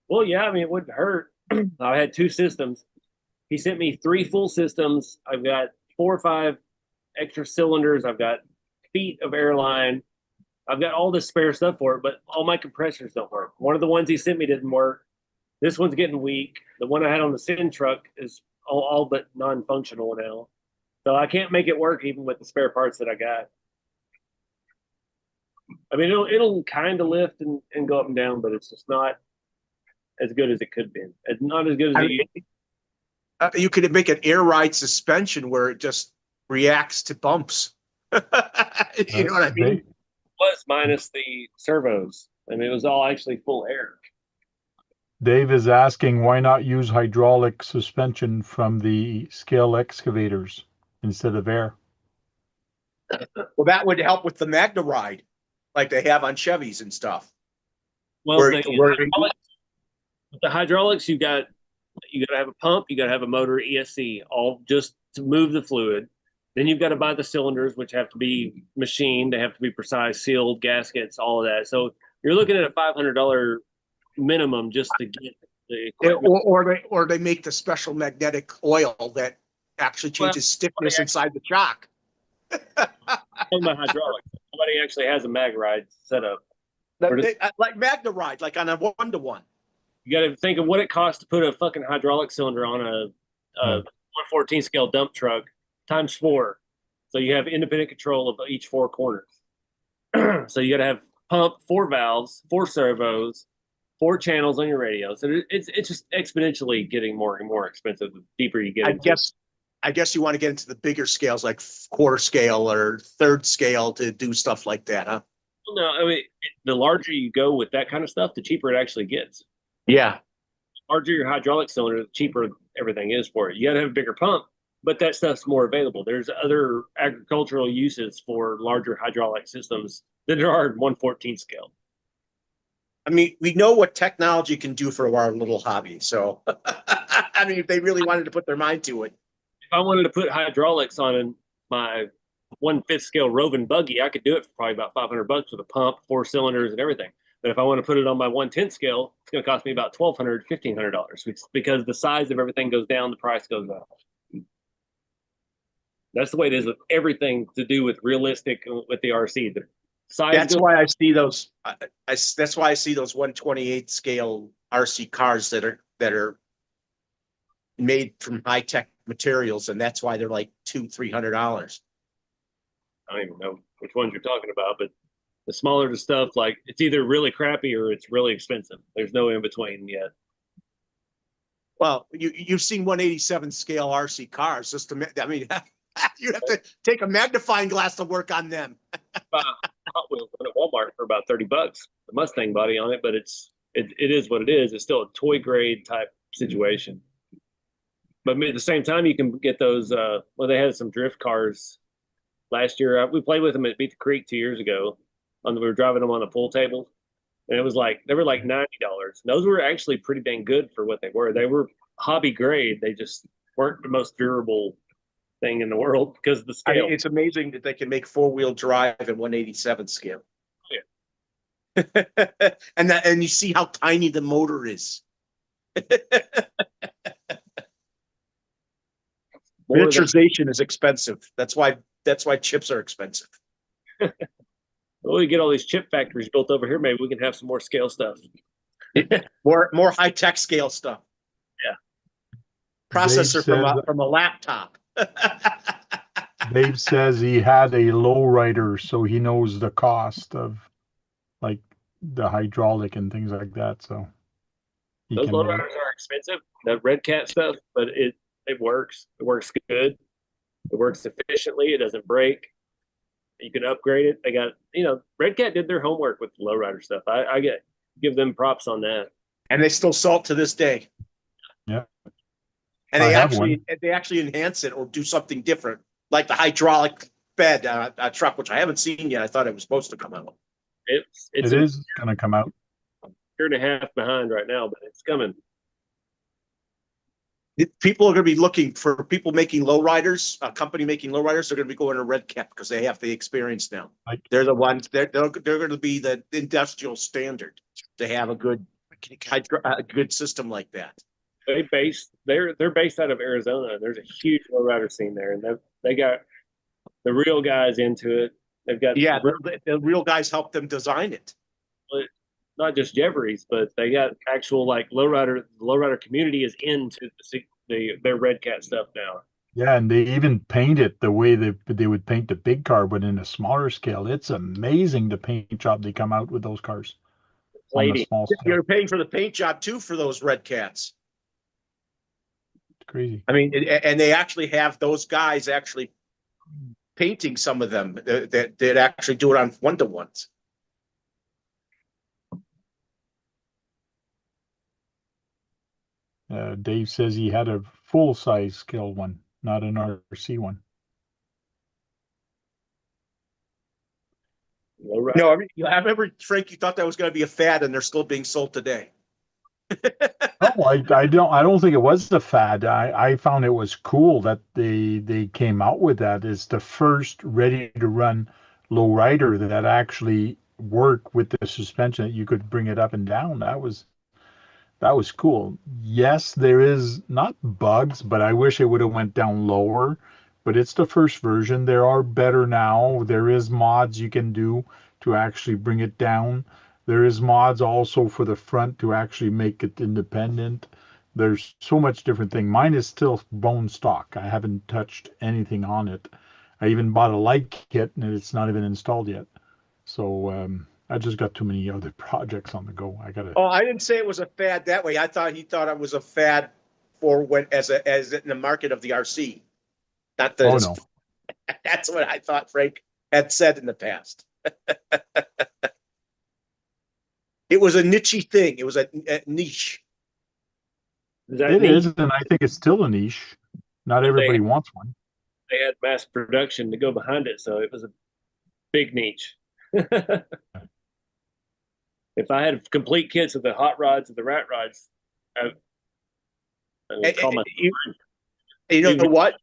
"Well, yeah. I mean, it wouldn't hurt." I had 2 systems. He sent me 3 full systems. I've got 4 or 5 extra cylinders. I've got feet of airline. I've got all this spare stuff for it, but all my compressors don't work. One of the ones he sent me didn't work. This one's getting weak. The one I had on the Sedan truck is all but non-functional now. So I can't make it work even with the spare parts that I got. I mean, it'll kind of lift and go up and down, but it's just not as good as it could be. It's not as good as it used to be. You could make an air ride suspension where it just reacts to bumps. You know what I mean? Was minus the servos. I mean, it was all actually full air. Dave is asking why not use hydraulic suspension from the scale excavators instead of air? Well, that would help with the Magna ride, like they have on Chevys and stuff. Well, with the hydraulics, you got to have a pump, you got to have a motor, ESC, all just to move the fluid. Then you've got to buy the cylinders, which have to be machined. They have to be precise, sealed, gaskets, all of that. So you're looking at a $500 minimum just to get the equipment. Or they make the special magnetic oil that actually changes stiffness inside the shock. Talking about hydraulics. Somebody actually has a mag ride set up. Like Magna ride, like on a 1-to-1. You got to think of what it costs to put a fucking hydraulic cylinder on a 1/14 scale dump truck times 4. So you have independent control of each 4 corners. So you got to have pump, 4 valves, 4 servos, 4 channels on your radio. So it's just exponentially getting more and more expensive the deeper you get. I guess you want to get into the bigger scales like 1/4 scale or 1/3 scale to do stuff like that, huh? No, I mean, the larger you go with that kind of stuff, the cheaper it actually gets. Yeah. The larger your hydraulic cylinder, the cheaper everything is for it. You got to have a bigger pump, but that stuff's more available. There's other agricultural uses for larger hydraulic systems than there are 1/14 scale. I mean, we know what technology can do for our little hobby. So, I mean, if they really wanted to put their mind to it. If I wanted to put hydraulics on my 1/5 scale roving buggy, I could do it for probably about $500 with a pump, 4 cylinders, and everything. But if I want to put it on my 1/10 scale, it's going to cost me about $1,200, $1,500 because the size of everything goes down, the price goes up. That's the way it is with everything to do with realistic with the RC. The size. That's why I see those. That's why I see those 1/28 scale RC cars that are made from high tech materials, and that's why they're like $200-$300. I don't even know which ones you're talking about, but the smaller the stuff, like it's either really crappy or it's really expensive. There's no in between yet. Well, you've seen 187 scale RC cars. Just to, I mean, you have to take a magnifying glass to work on them. Hot Wheels at Walmart for about $30, the Mustang body on it, but it is what it is. It's still a toy grade type situation. But at the same time, you can get those. Well, they had some drift cars last year. We played with them at Beat the Creek 2 years ago. We were driving them on the pool table, and it was like they were like $90. Those were actually pretty dang good for what they were. They were hobby grade. They just weren't the most durable thing in the world because of the scale. I mean, it's amazing that they can make 4-wheel drive at 187 scale. Yeah. and you see how tiny the motor is. Miniaturization is expensive. That's why chips are expensive. Well, we get all these chip factories built over here. Maybe we can have some more scale stuff. More high tech scale stuff. Yeah, processor said, from a laptop. Dave says he had a lowrider, so he knows the cost of like the hydraulic and things like that. So he Those can lowriders are expensive, that Red Cat stuff, but it works. It works good. It works efficiently. It doesn't break. You can upgrade it. They got, Red Cat did their homework with the lowrider stuff. I give them props on that. And they still salt to this day. Yeah. And I have one. they actually enhance it or do something different, like the hydraulic bed truck, which I haven't seen yet. I thought it was supposed to come out. It's It is going to come out. year and a half behind right now, but it's coming. People are going to be looking for people making lowriders, a company making lowriders. They're going to be going to Red Cat because they have the experience now. They're the ones. They're going to be the industrial standard to have a good system like that. They're based out of Arizona. There's a huge lowrider scene there, and they got the real guys into it. They've got the real guys helped them design it. Not just Jeffries, but they got actual like lowrider. The lowrider community is into their Red Cat stuff now. Yeah, and they even paint it the way they would paint the big car, but in a smaller scale. It's amazing the paint job they come out with those cars. On the small scale. You're paying for the paint job too for those Red Cats. It's crazy. I mean, and they actually have those guys actually painting some of them that actually do it on one-to-ones. Dave says he had a full-size scale one, not an RC one. No, I remember, Frank, you thought that was going to be a fad, and they're still being sold today. No, I don't think it was the fad. I found it was cool that they came out with that. It's the first ready-to-run lowrider that actually worked with the suspension that you could bring it up and down. That was cool. Yes, there is not bugs, but I wish it would have went down lower. But it's the first version. There are better now. There is mods you can do to actually bring it down. There is mods also for the front to actually make it independent. There's so much different thing. Mine is still bone stock. I haven't touched anything on it. I even bought a light kit and it's not even installed yet. So I just got too many other projects on the go. Oh, I didn't say it was a fad that way. I thought he thought it was a fad for when as in the market of the RC. Not the. Oh no. That's what I thought Frank had said in the past. It was a niche thing. It was a niche. It is, and I think it's still a niche. Not everybody wants one. They had mass production to go behind it, so it was a big niche. If I had complete kits of the hot rods and the rat rods, I would call my. You know what?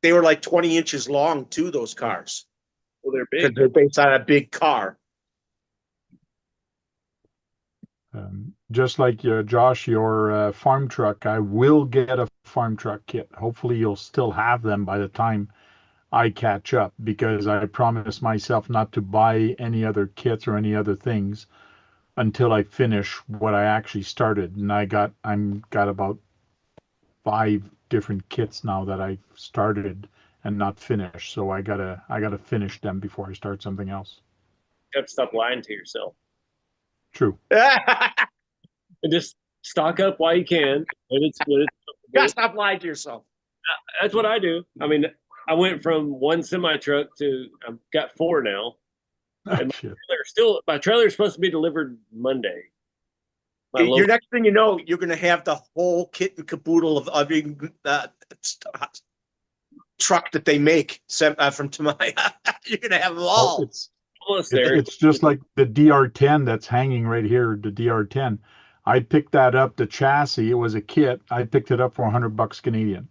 They were like 20 inches long too. Those cars. Well, they're big. They're based on a big car. Just like Josh, your farm truck, I will get a farm truck kit. Hopefully you'll still have them by the time I catch up, because I promised myself not to buy any other kits or any other things until I finish what I actually started. And I'm got about 5 different kits now that I started and not finished. So I gotta finish them before I start something else. You have to stop lying to yourself. True. And just stock up while you can. You gotta stop lying to yourself. That's what I do. I mean, I went from one semi truck to I've got 4 now. And my trailer is supposed to be delivered Monday. Your next thing you know, you're going to have the whole kit and caboodle of every truck that they make from Tamaya. You're going to have them all. It's just like the DR10 that's hanging right here, the DR10. I picked that up, the chassis, it was a kit. I picked it up for $100 Canadian.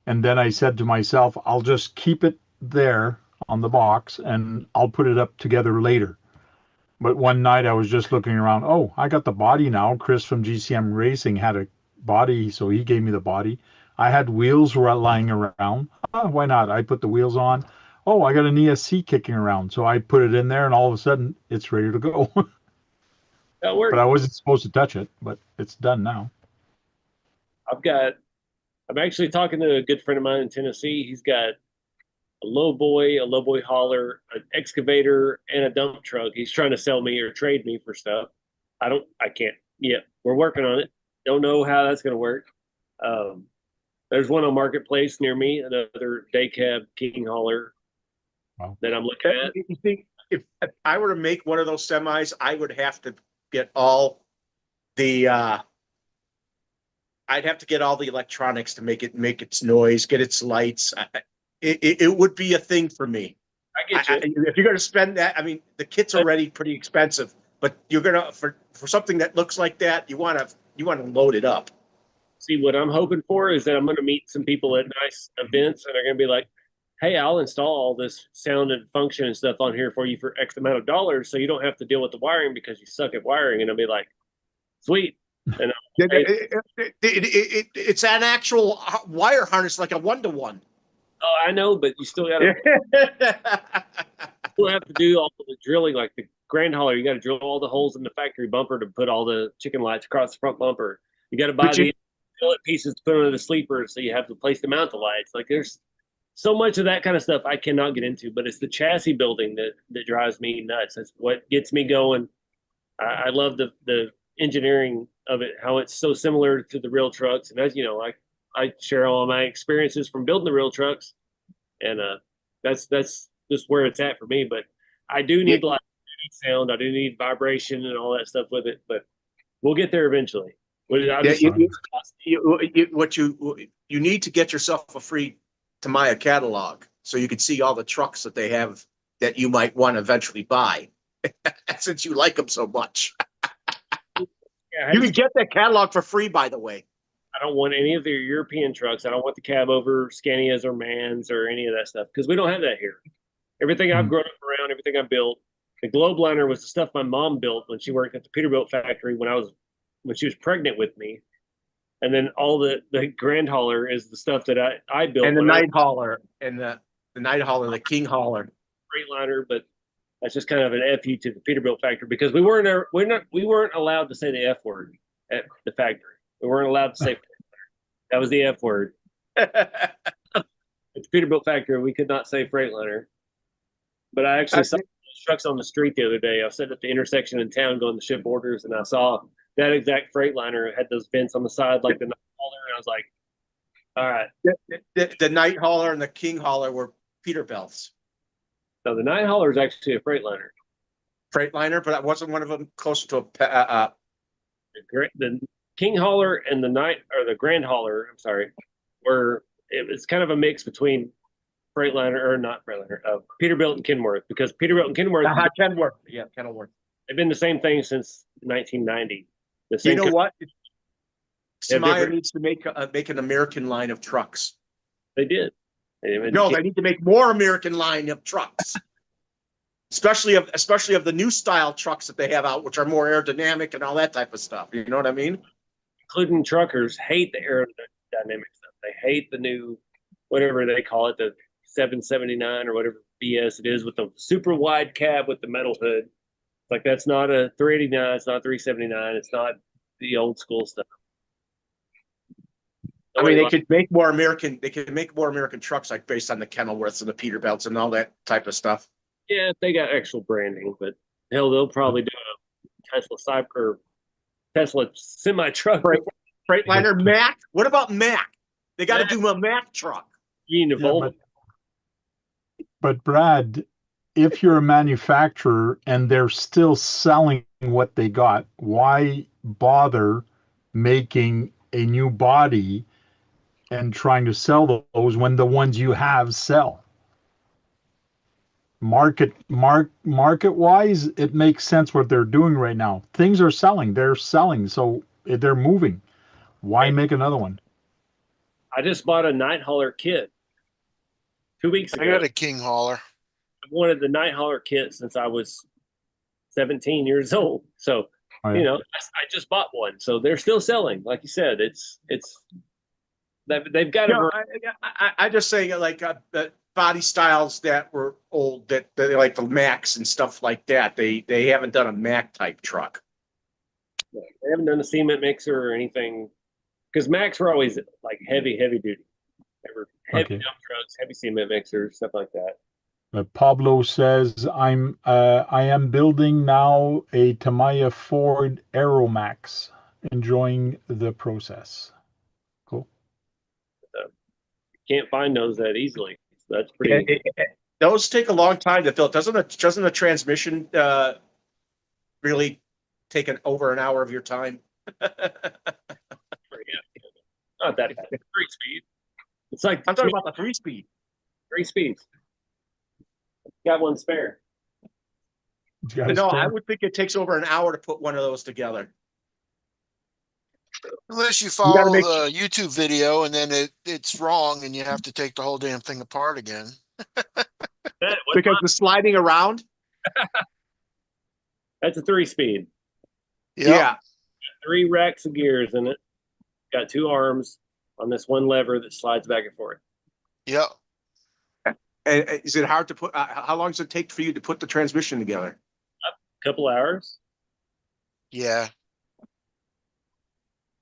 And then I said to myself, I'll just keep it there on the box and I'll put it up together later. But one night I was just looking around. Oh, I got the body now. Chris from GCM Racing had a body, so he gave me the body. I had wheels lying around. Oh, why not? I put the wheels on. Oh, I got an ESC kicking around. So I put it in there and all of a sudden it's ready to go. That worked. But I wasn't supposed to touch it, but it's done now. I've got I'm actually talking to a good friend of mine in Tennessee. He's got a lowboy hauler, an excavator, and a dump truck. He's trying to sell me or trade me for stuff. I can't. Yeah, we're working on it. Don't know how that's going to work. There's one on Marketplace near me, another day cab king hauler that I'm looking at. You think if I were to make one of those semis, I would have to get all the I'd have to get all the electronics to make its noise, get its lights. It would be a thing for me. I get you. If you're going to spend that, I mean, the kit's already pretty expensive, but you're gonna for something that looks like that, you want to load it up. See, what I'm hoping for is that I'm going to meet some people at nice events, and they're going to be like, "Hey, I'll install all this sound and function and stuff on here for you for X amount of dollars, so you don't have to deal with the wiring because you suck at wiring." And I'll be like, "Sweet." And it's an actual wire harness, like a 1-to-1. oh, I know, but you still got to still have to do all the drilling, like the grand hauler. You got to drill all the holes in the factory bumper to put all the chicken lights across the front bumper. You got to buy the billet pieces to put under the sleeper, so you have to place to mount the lights. Like there's so much of that kind of stuff I cannot get into, but it's the chassis building that drives me nuts. That's what gets me going. I love the engineering of it, how it's so similar to the real trucks, and as you know, I share all my experiences from building the real trucks, and that's just where it's at for me. But I do need like sound, I do need vibration and all that stuff with it, but we'll get there eventually. You need to get yourself a free Tamiya catalog so you can see all the trucks that they have that you might want to eventually buy, since you like them so much. Yeah, you can get that catalog for free, by the way. I don't want any of their European trucks. I don't want the cab over Scanias or Mans or any of that stuff because we don't have that here. Everything I've grown up around, everything I built, the globe liner was the stuff my mom built when she worked at the Peterbilt factory when she was pregnant with me. And then all the grand hauler is the stuff that I built. And the night hauler and the night hauler, the king hauler. Freightliner, but that's just kind of an FU to the Peterbilt factory because we weren't allowed to say the F word at the factory. We weren't allowed to say Freightliner. That was the F word. At the Peterbilt factory, we could not say Freightliner. But I actually saw trucks on the street the other day. I was sitting at the intersection in town going to ship orders, and I saw that exact Freightliner had those vents on the side like the night hauler, and I was like, all right. The night hauler and the king hauler were Peterbilts. So the night hauler is actually a Freightliner. Freightliner, but that wasn't one of them closer to a the king hauler and the grand hauler, I'm sorry, it's kind of a mix between Freightliner or not Freightliner, Peterbilt and Kenworth, because Peterbilt and Kenworth, Kenworth. They've been the same thing since 1990. You know what? Tamiya needs to make an American line of trucks. They did. They need to make more American line of trucks, especially of the new style trucks that they have out, which are more aerodynamic and all that type of stuff. You know what I mean? Including truckers hate the aerodynamic stuff. They hate the new, whatever they call it, the 779 or whatever BS it is with the super wide cab with the metal hood. Like that's not a 389, it's not 379, it's not the old school stuff. I mean, they could make more American trucks, like based on the Kenilworths and the Peterbilts and all that type of stuff. Yeah, if they got actual branding, but hell, they'll probably do a Tesla semi truck. Freightliner, Mack. What about Mack? They got to do a Mack truck. You need a Volvo. But Brad, if you're a manufacturer and they're still selling what they got, why bother making a new body and trying to sell those when the ones you have sell? Market wise, it makes sense what they're doing right now. Things are selling, so they're moving. Why make another one? I just bought a night hauler kit 2 weeks ago. I got a king hauler. I've wanted the night hauler kit since I was 17 years old. So, you know, I just bought one. So they're still selling. Like you said, they've got I just say like the body styles that were old, that like the Macs and stuff like that. They haven't done a Mac type truck. They haven't done a cement mixer or anything. because Macs were always like heavy duty. They were heavy Okay. dump trucks, heavy cement mixers, stuff like that. Pablo says, I am building now a Tamiya Ford Aeromax, enjoying the process. Cool. Can't find those that easily. So that's Yeah, pretty. those take a long time to build. Doesn't the transmission really take over an hour of your time? Not that bad. 3-speed. It's like I'm talking about the 3-speed. 3 speeds. Got one spare. No, I would think it takes over an hour to put one of those together. Unless you gotta follow make the YouTube video and then it's wrong and you have to take the whole damn thing apart again. Because the sliding around. That's a 3-speed. Yep. Yeah. 3 racks of gears in it. Got 2 arms on this one lever that slides back and forth. Yep. And is it hard to put? How long does it take for you to put the transmission together? A couple hours. Yeah.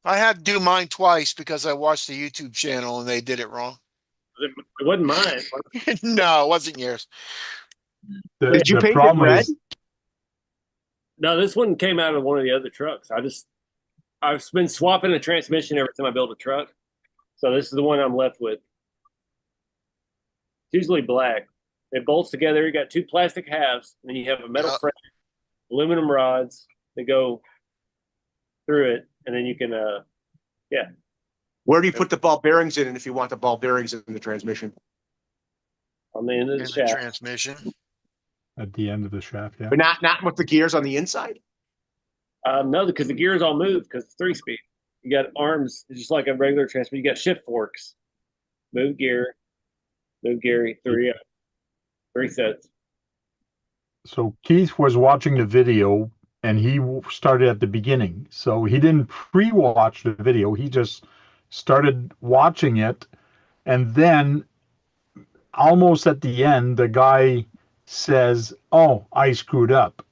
I had to do mine twice because I watched the YouTube channel and they did it wrong. It wasn't mine. No, it wasn't yours. Did you The paint it problem red? is, No, this one came out of one of the other trucks. I've been swapping the transmission every time I build a truck. So this is the one I'm left with. It's usually black. It bolts together. You got 2 plastic halves, and then you have a metal Yep. frame, aluminum rods that go through it, and then you can Where do you put the ball bearings in? And if you want the ball bearings in the transmission, on the end of In the the shaft. transmission. at the end of the shaft, yeah. but not with the gears on the inside. No, because the gears all move because it's 3-speed. You got arms, just like a regular transmission. You got shift forks. Move gear, 3 sets. So Keith was watching the video and he started at the beginning. So he didn't pre-watch the video. He just started watching it. And then almost at the end, the guy says, "Oh, I screwed up."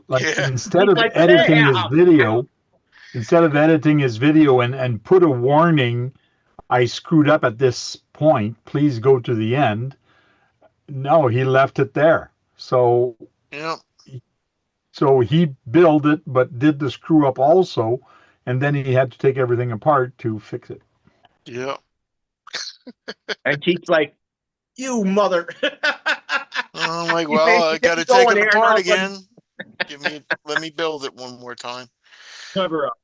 Like Yeah. instead of Like, editing his "Damn!" video and put a warning, "I screwed up at this point. Please go to the end." No, he left it there. So Yep. he built it, but did the screw up also, and then he had to take everything apart to fix it. Yep. And Keith's like, "You mother!" I'm like, You well, I think- got to going take it there and apart all of a sudden- again. Let me build it one more time. Cover up.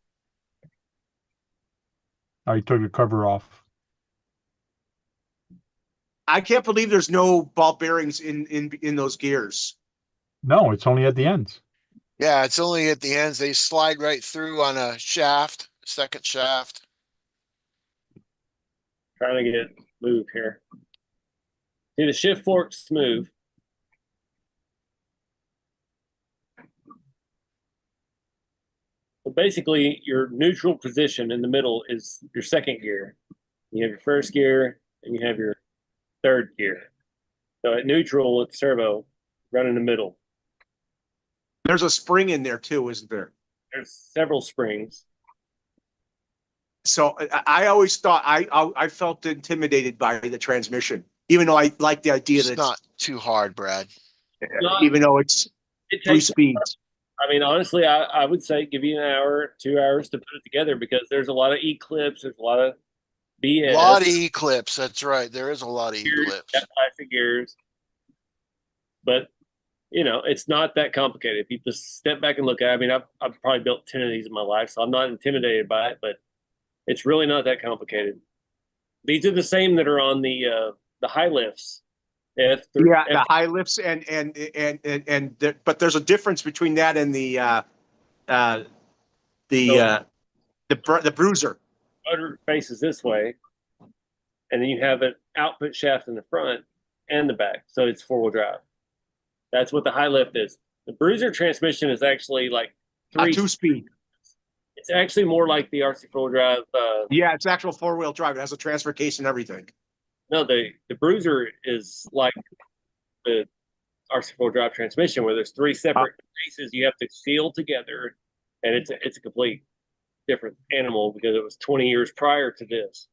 I took the cover off. I can't believe there's no ball bearings in those gears. No, it's only at the ends. Yeah, it's only at the ends. They slide right through on a shaft, second shaft. Trying to get it moved here. See, the shift forks move. So basically, your neutral position in the middle is your second gear. You have your first gear, and you have your third gear. So at neutral, it's servo, run in the middle. There's a spring in there too, isn't there? There's several springs. So I always thought I felt intimidated by the transmission, even though I like the idea It's that not too hard, Brad. even though it's It 3 takes, speeds. I mean, honestly, I would say give you an hour, 2 hours to put it together because there's a lot of E-clips, there's a lot of BS. A lot of E-clips. That's right. There is a lot of gears, E-clips. got plastic gears. But, you know, it's not that complicated. If you just step back and look at it, I mean, I've probably built 10 of these in my life, so I'm not intimidated by it, but it's really not that complicated. These are the same that are on the high lifts. Yeah, the high lifts but there's a difference between that and the bruiser. Motor faces this way, and then you have an output shaft in the front and the back, so it's 4-wheel drive. That's what the high lift is. The bruiser transmission is actually like 2-speed. It's actually more like the RC 4-wheel drive. Yeah, it's actual 4-wheel drive. It has a transfer case and everything. No, the bruiser is like the RC 4-wheel drive transmission, where there's 3 separate cases you have to seal together, and it's a complete. different animal because it was 20 years prior to this.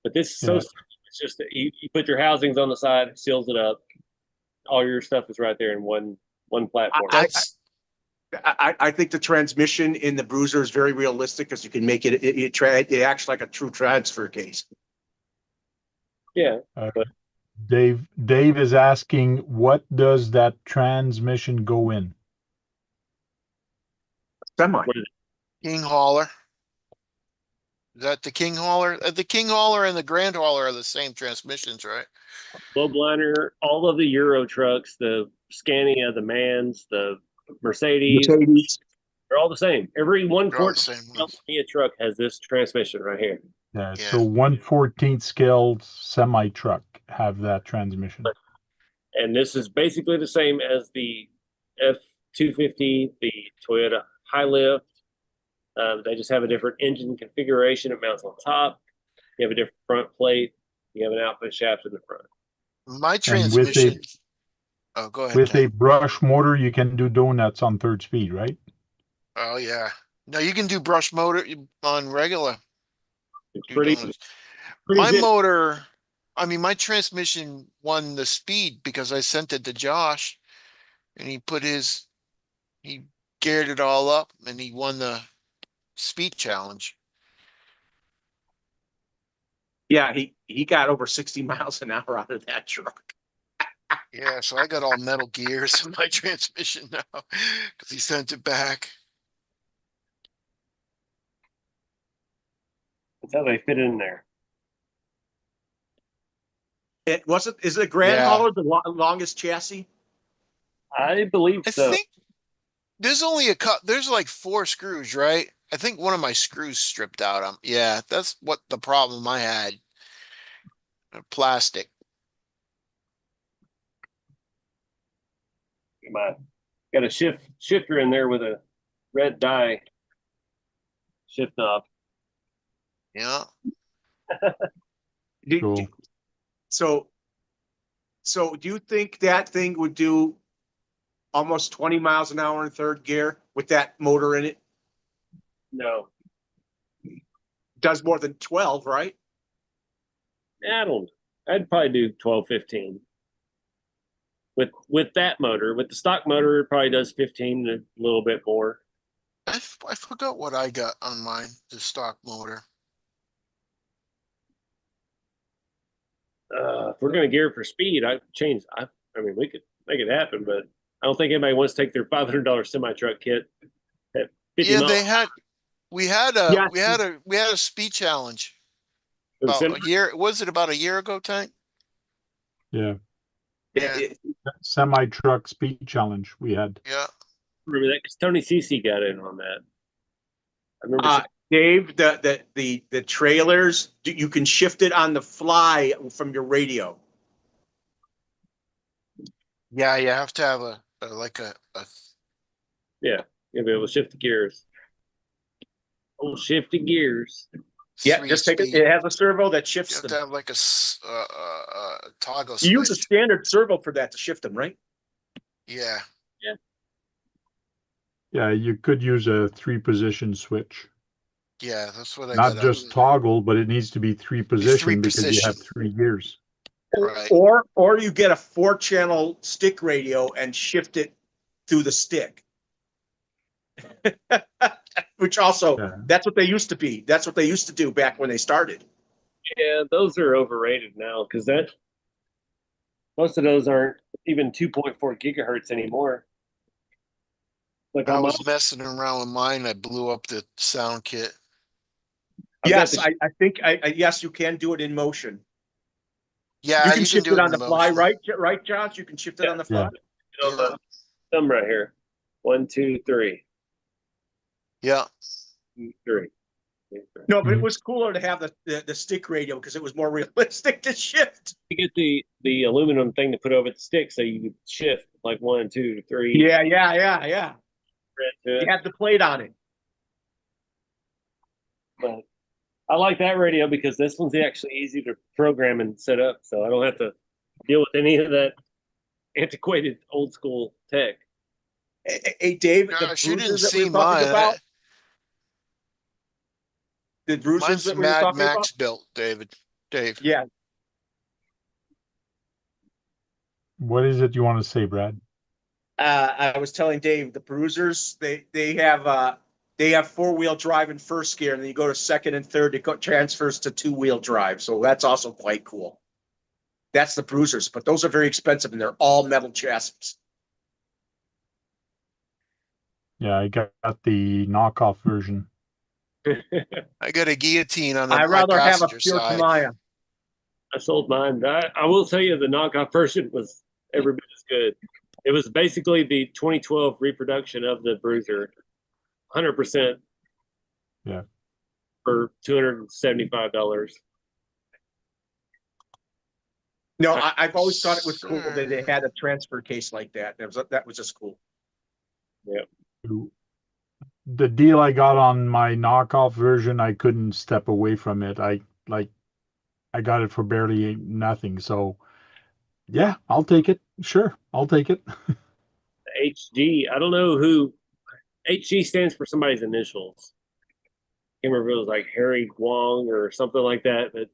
But this is so Yeah. simple. It's just that you put your housings on the side, it seals it up. All your stuff is right there in one platform. That's, I think the transmission in the Bruiser is very realistic because you can make it acts like a true transfer case. Yeah. But Dave is asking, what does that transmission go in? Semi. What is it? King hauler. Is that the King hauler? The King hauler and the Grand hauler are the same transmissions, right? Lobliner, all of the Euro trucks, the Scania, the Mans, the Mercedes, they're all the same. Every They're all the 1/4 same ones. truck has this transmission right here. Yeah, Yeah. so 1/14 scale semi truck have that transmission. And this is basically the same as the F-250, the Toyota High Lift. They just have a different engine configuration. It mounts on top. You have a different front plate. You have an output shaft in the front. My And with transmission. Oh, go ahead. With Ken. a brush motor, you can do donuts on 3rd speed, right? Oh yeah. No, you can do brush motor on regular. It's do pretty, donuts. pretty My zip. motor, I mean, my transmission won the speed because I sent it to Josh and he geared it all up and he won the speed challenge. Yeah, he got over 60 miles an hour out of that truck. Yeah, so I got all metal gears in my transmission now because he sent it back. That's how they fit in there. It wasn't. Is it a Grand Yeah. hauler the longest chassis? I believe I so. think there's only there's like 4 screws, right? I think one of my screws stripped out. Yeah, that's what the problem I had. Plastic. Got a shifter in there with a red die shift knob. Yeah. Cool. So do you think that thing would do almost 20 miles an hour in 3rd gear with that motor in it? No, Does more than 12, right? I don't. I'd probably do 12, 15. With that motor, with the stock motor, it probably does 15, a little bit more. I forgot what I got on mine, the stock motor. If we're gonna gear for speed, I mean, we could make it happen, but I don't think anybody wants to take their $500 semi truck kit at 50 Yeah, miles. we had a speed challenge For the about semi. a year. Was it about a year ago, Tank? Yeah. Yeah. Semi truck speed challenge we had. Yeah. Remember that because Tony CC got in on that. I remember. Dave, the trailers, you can shift it on the fly from your radio. Yeah, you have to have a Yeah, you'll be able to shift the gears. Oh, shifty gears. Yeah, just take it. 3-speed. It has a servo that You shifts have them. to have like a toggle You use a switch. standard servo for that to shift them, right? Yeah. Yeah, you could use a 3-position switch. Yeah, that's what I Not got. just toggle, but it needs to be 3-position because you have 3 gears. Right. Or you get a 4-channel stick radio and shift it through the stick. Which also, Yeah. that's what they used to be. That's what they used to do back when they started. Yeah, those are overrated now because most of those aren't even 2.4 gigahertz anymore. Like I on was messing around with mine. I blew up the sound kit. Yes, I think yes, you can do it in motion. Yeah, You can shift do it on in the fly, motion. right, Josh? You can shift it on the fly. Yeah. on the thumb right here. 1, 2, 3. Yeah. 2, 3. No, but it was cooler to have the stick radio because it was more realistic to shift. You get the aluminum thing to put over the stick so you could shift like 1, 2, 3. Yeah. To it. You had the plate on it. But I like that radio because this one's actually easy to program and set up, so I don't have to deal with any of that antiquated old school tech. Hey, Dave, Gosh, the you didn't Bruisers that see we're talking mine. about, The bruisers Mine's that we were Mad talking about? Max built, Dave. Yeah, What is it you want to say, Brad? I was telling Dave, the bruisers, they have four-wheel drive in first gear, and then you go to second and third, it transfers to two-wheel drive. So that's also quite cool. That's the bruisers, but those are very expensive and they're all metal chassis. Yeah, I got the knockoff version. I got a guillotine on I'd my rather have a passenger pure side. Tamiya. I sold mine. I will tell you the knockoff version was every bit as good. It was basically the 2012 reproduction of the Bruiser, 100%. Yeah. For $275. No, I've always thought it was cool that they had a transfer case like that. That was just cool. The deal I got on my knockoff version, I couldn't step away from it. I got it for barely nothing. So yeah, I'll take it. Sure, I'll take it. HG, I don't know who HG stands for somebody's initials. I can't remember if it was like Harry Guang or something like that, but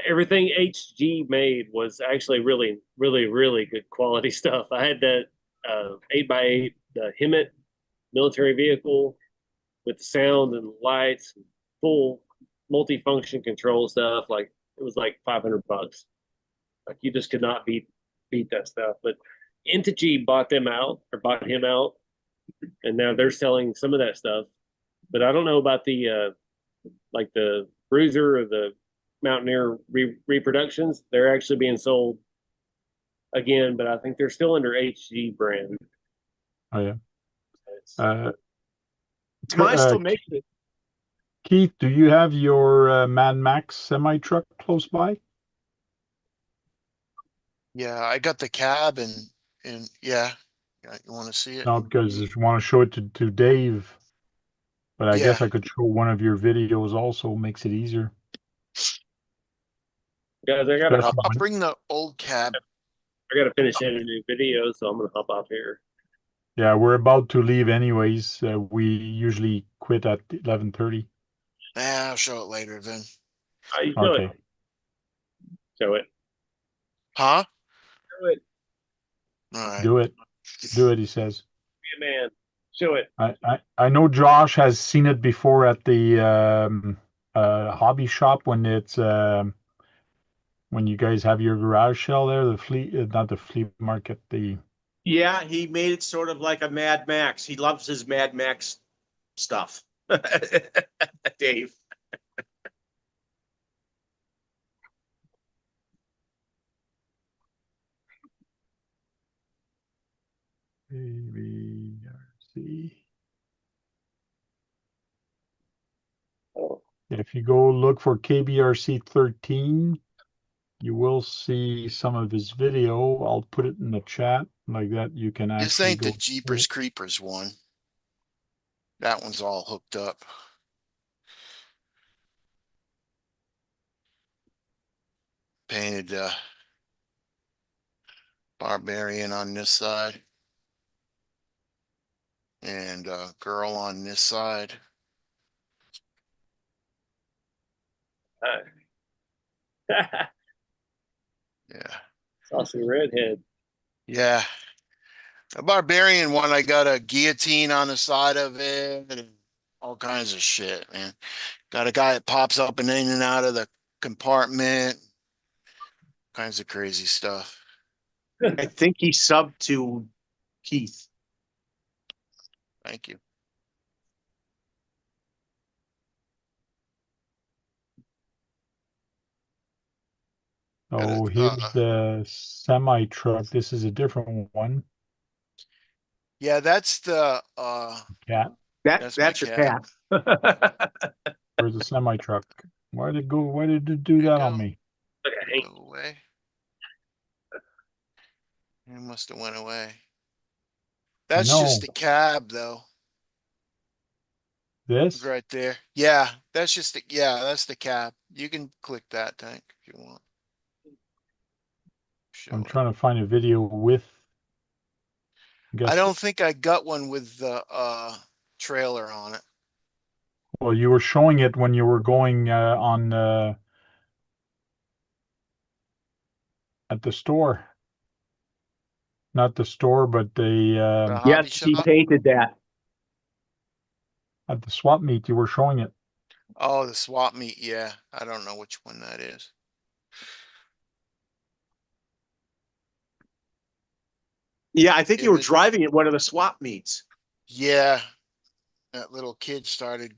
everything HG made was actually really, really, really good quality stuff. I had that 8x8, the Hemet military vehicle with the sound and lights, and full multi-function control stuff. Like it was like $500. Like you just could not beat that stuff. But Intigi bought him out, and now they're selling some of that stuff. But I don't know about the like the Bruiser or the Mountaineer reproductions. They're actually being sold again, but I think they're still under HG brand. Oh yeah. Tamiya still makes it. Keith, do you have your Mad Max semi truck close by? Yeah, I got the cab and yeah, you want to see it? No, because if you want to show it to Dave, but I guess Yeah. I could show one of your videos also, makes it easier. Guys, I gotta hop I'll off. bring the old cab. I gotta finish editing a video, so I'm gonna hop off here. Yeah, we're about to leave anyways. We usually quit at 11:30. I'll show it later then. You show Okay. it. Show it. Huh? Show it. All right. Do it. Do it, he says. Be a man. Show it. I know Josh has seen it before at the hobby shop when it's when you guys have your garage sale there, the flea not the flea market, the Yeah, he made it sort of like a Mad Max. He loves his Mad Max stuff. Dave. KBRC. Oh. If you go look for KBRC 13, you will see some of his video. I'll put it in the chat like that. You can This actually ain't go. the Jeepers Creepers one. That one's all hooked up. Painted Barbarian on this side. And girl on this side. Yeah. Saucy redhead. Yeah. The Barbarian one, I got a guillotine on the side of it and all kinds of shit, man. Got a guy that pops up and in and out of the compartment. Kinds of crazy stuff. I think he subbed to Keith. Thank you. Oh, here's the semi truck. This is a different one. Yeah, that's the Cat. That's my That's your cat. Where's the semi truck? Why did it go? Why did it do that on me? Look at Hank. Go away. It must have went away. That's just the cab though. This? Right there. Yeah, that's just that's the cab. You can click that tank if you want. I'm Show it. trying to find a video with. I don't think I got one with the trailer on it. Well, you were showing it when you were going on at the store. Not the store, but The the hobby Yes, he shop. painted that. at the swap meet you were showing it. Oh, the swap meet. Yeah, I don't know which one that is. Yeah, I think Yeah, you were driving at one of the swap meets. yeah, that little kid started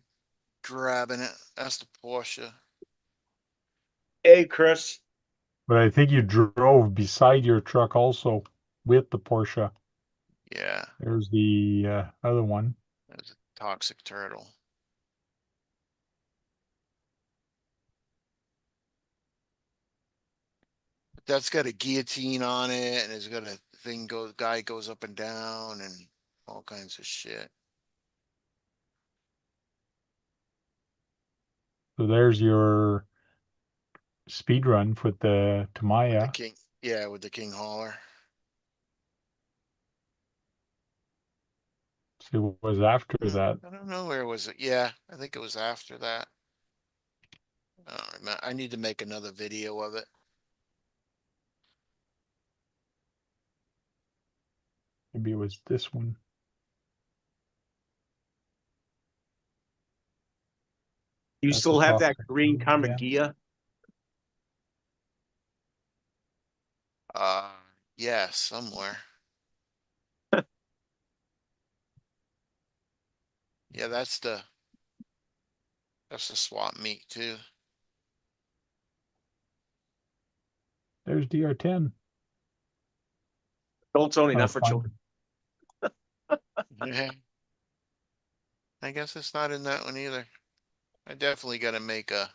grabbing it. That's the Porsche. Hey, Chris. But I think you drove beside your truck also with the Porsche. Yeah, There's the other one. that's a toxic turtle. But that's got a guillotine on it, and it's got a thing guy goes up and down, and all kinds of shit. So there's your speed run with the With the Tamiya. king, yeah, with the king hauler. So it was after that. I don't know where was it. Yeah, I think it was after that. I don't remember. I need to make another video of it. Maybe it was this one. You That's still a have that toxic green one again. Kamagia? Uh, yeah, somewhere. Yeah, that's the swap meet too. There's DR10. Don't Tony, Oh, not for fine. children. Yeah. I guess it's not in that one either. I definitely gotta make a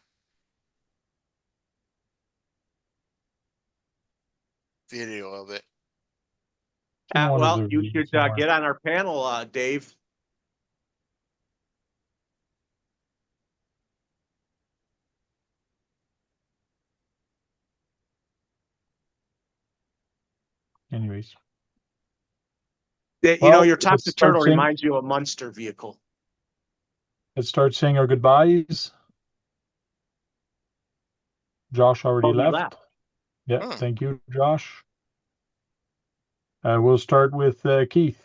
video of it. In one of Well, the you videos should somewhere. get on our panel, Dave. Anyways. You know, Well, your let's toxic start turtle saying reminds you of a Munster vehicle. our goodbyes. Josh already Oh, he left. left. Yeah, Hmm. thank you, Josh. We'll start with Keith.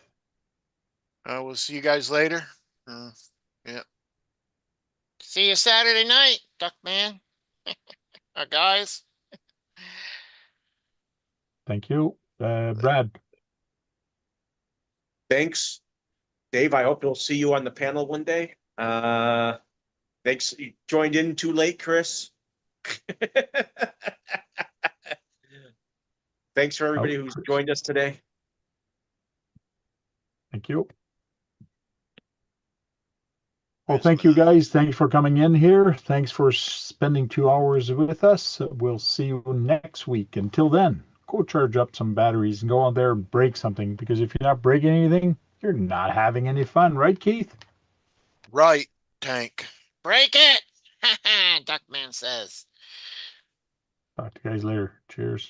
We'll see you guys later. Yeah. See you Saturday night, Duckman. Guys. Thank you. Brad. Thanks, Dave. I hope we'll see you on the panel one day. Thanks. You joined in too late, Chris. Thanks for everybody who's joined us today. Thank you. Well, thank you guys. Thanks for coming in here. Thanks for spending 2 hours with us. We'll see you next week. Until then, go charge up some batteries and go out there and break something, because if you're not breaking anything, you're not having any fun, right, Keith? Right, Tank. Break it! Duckman says. Talk to you guys later. Cheers.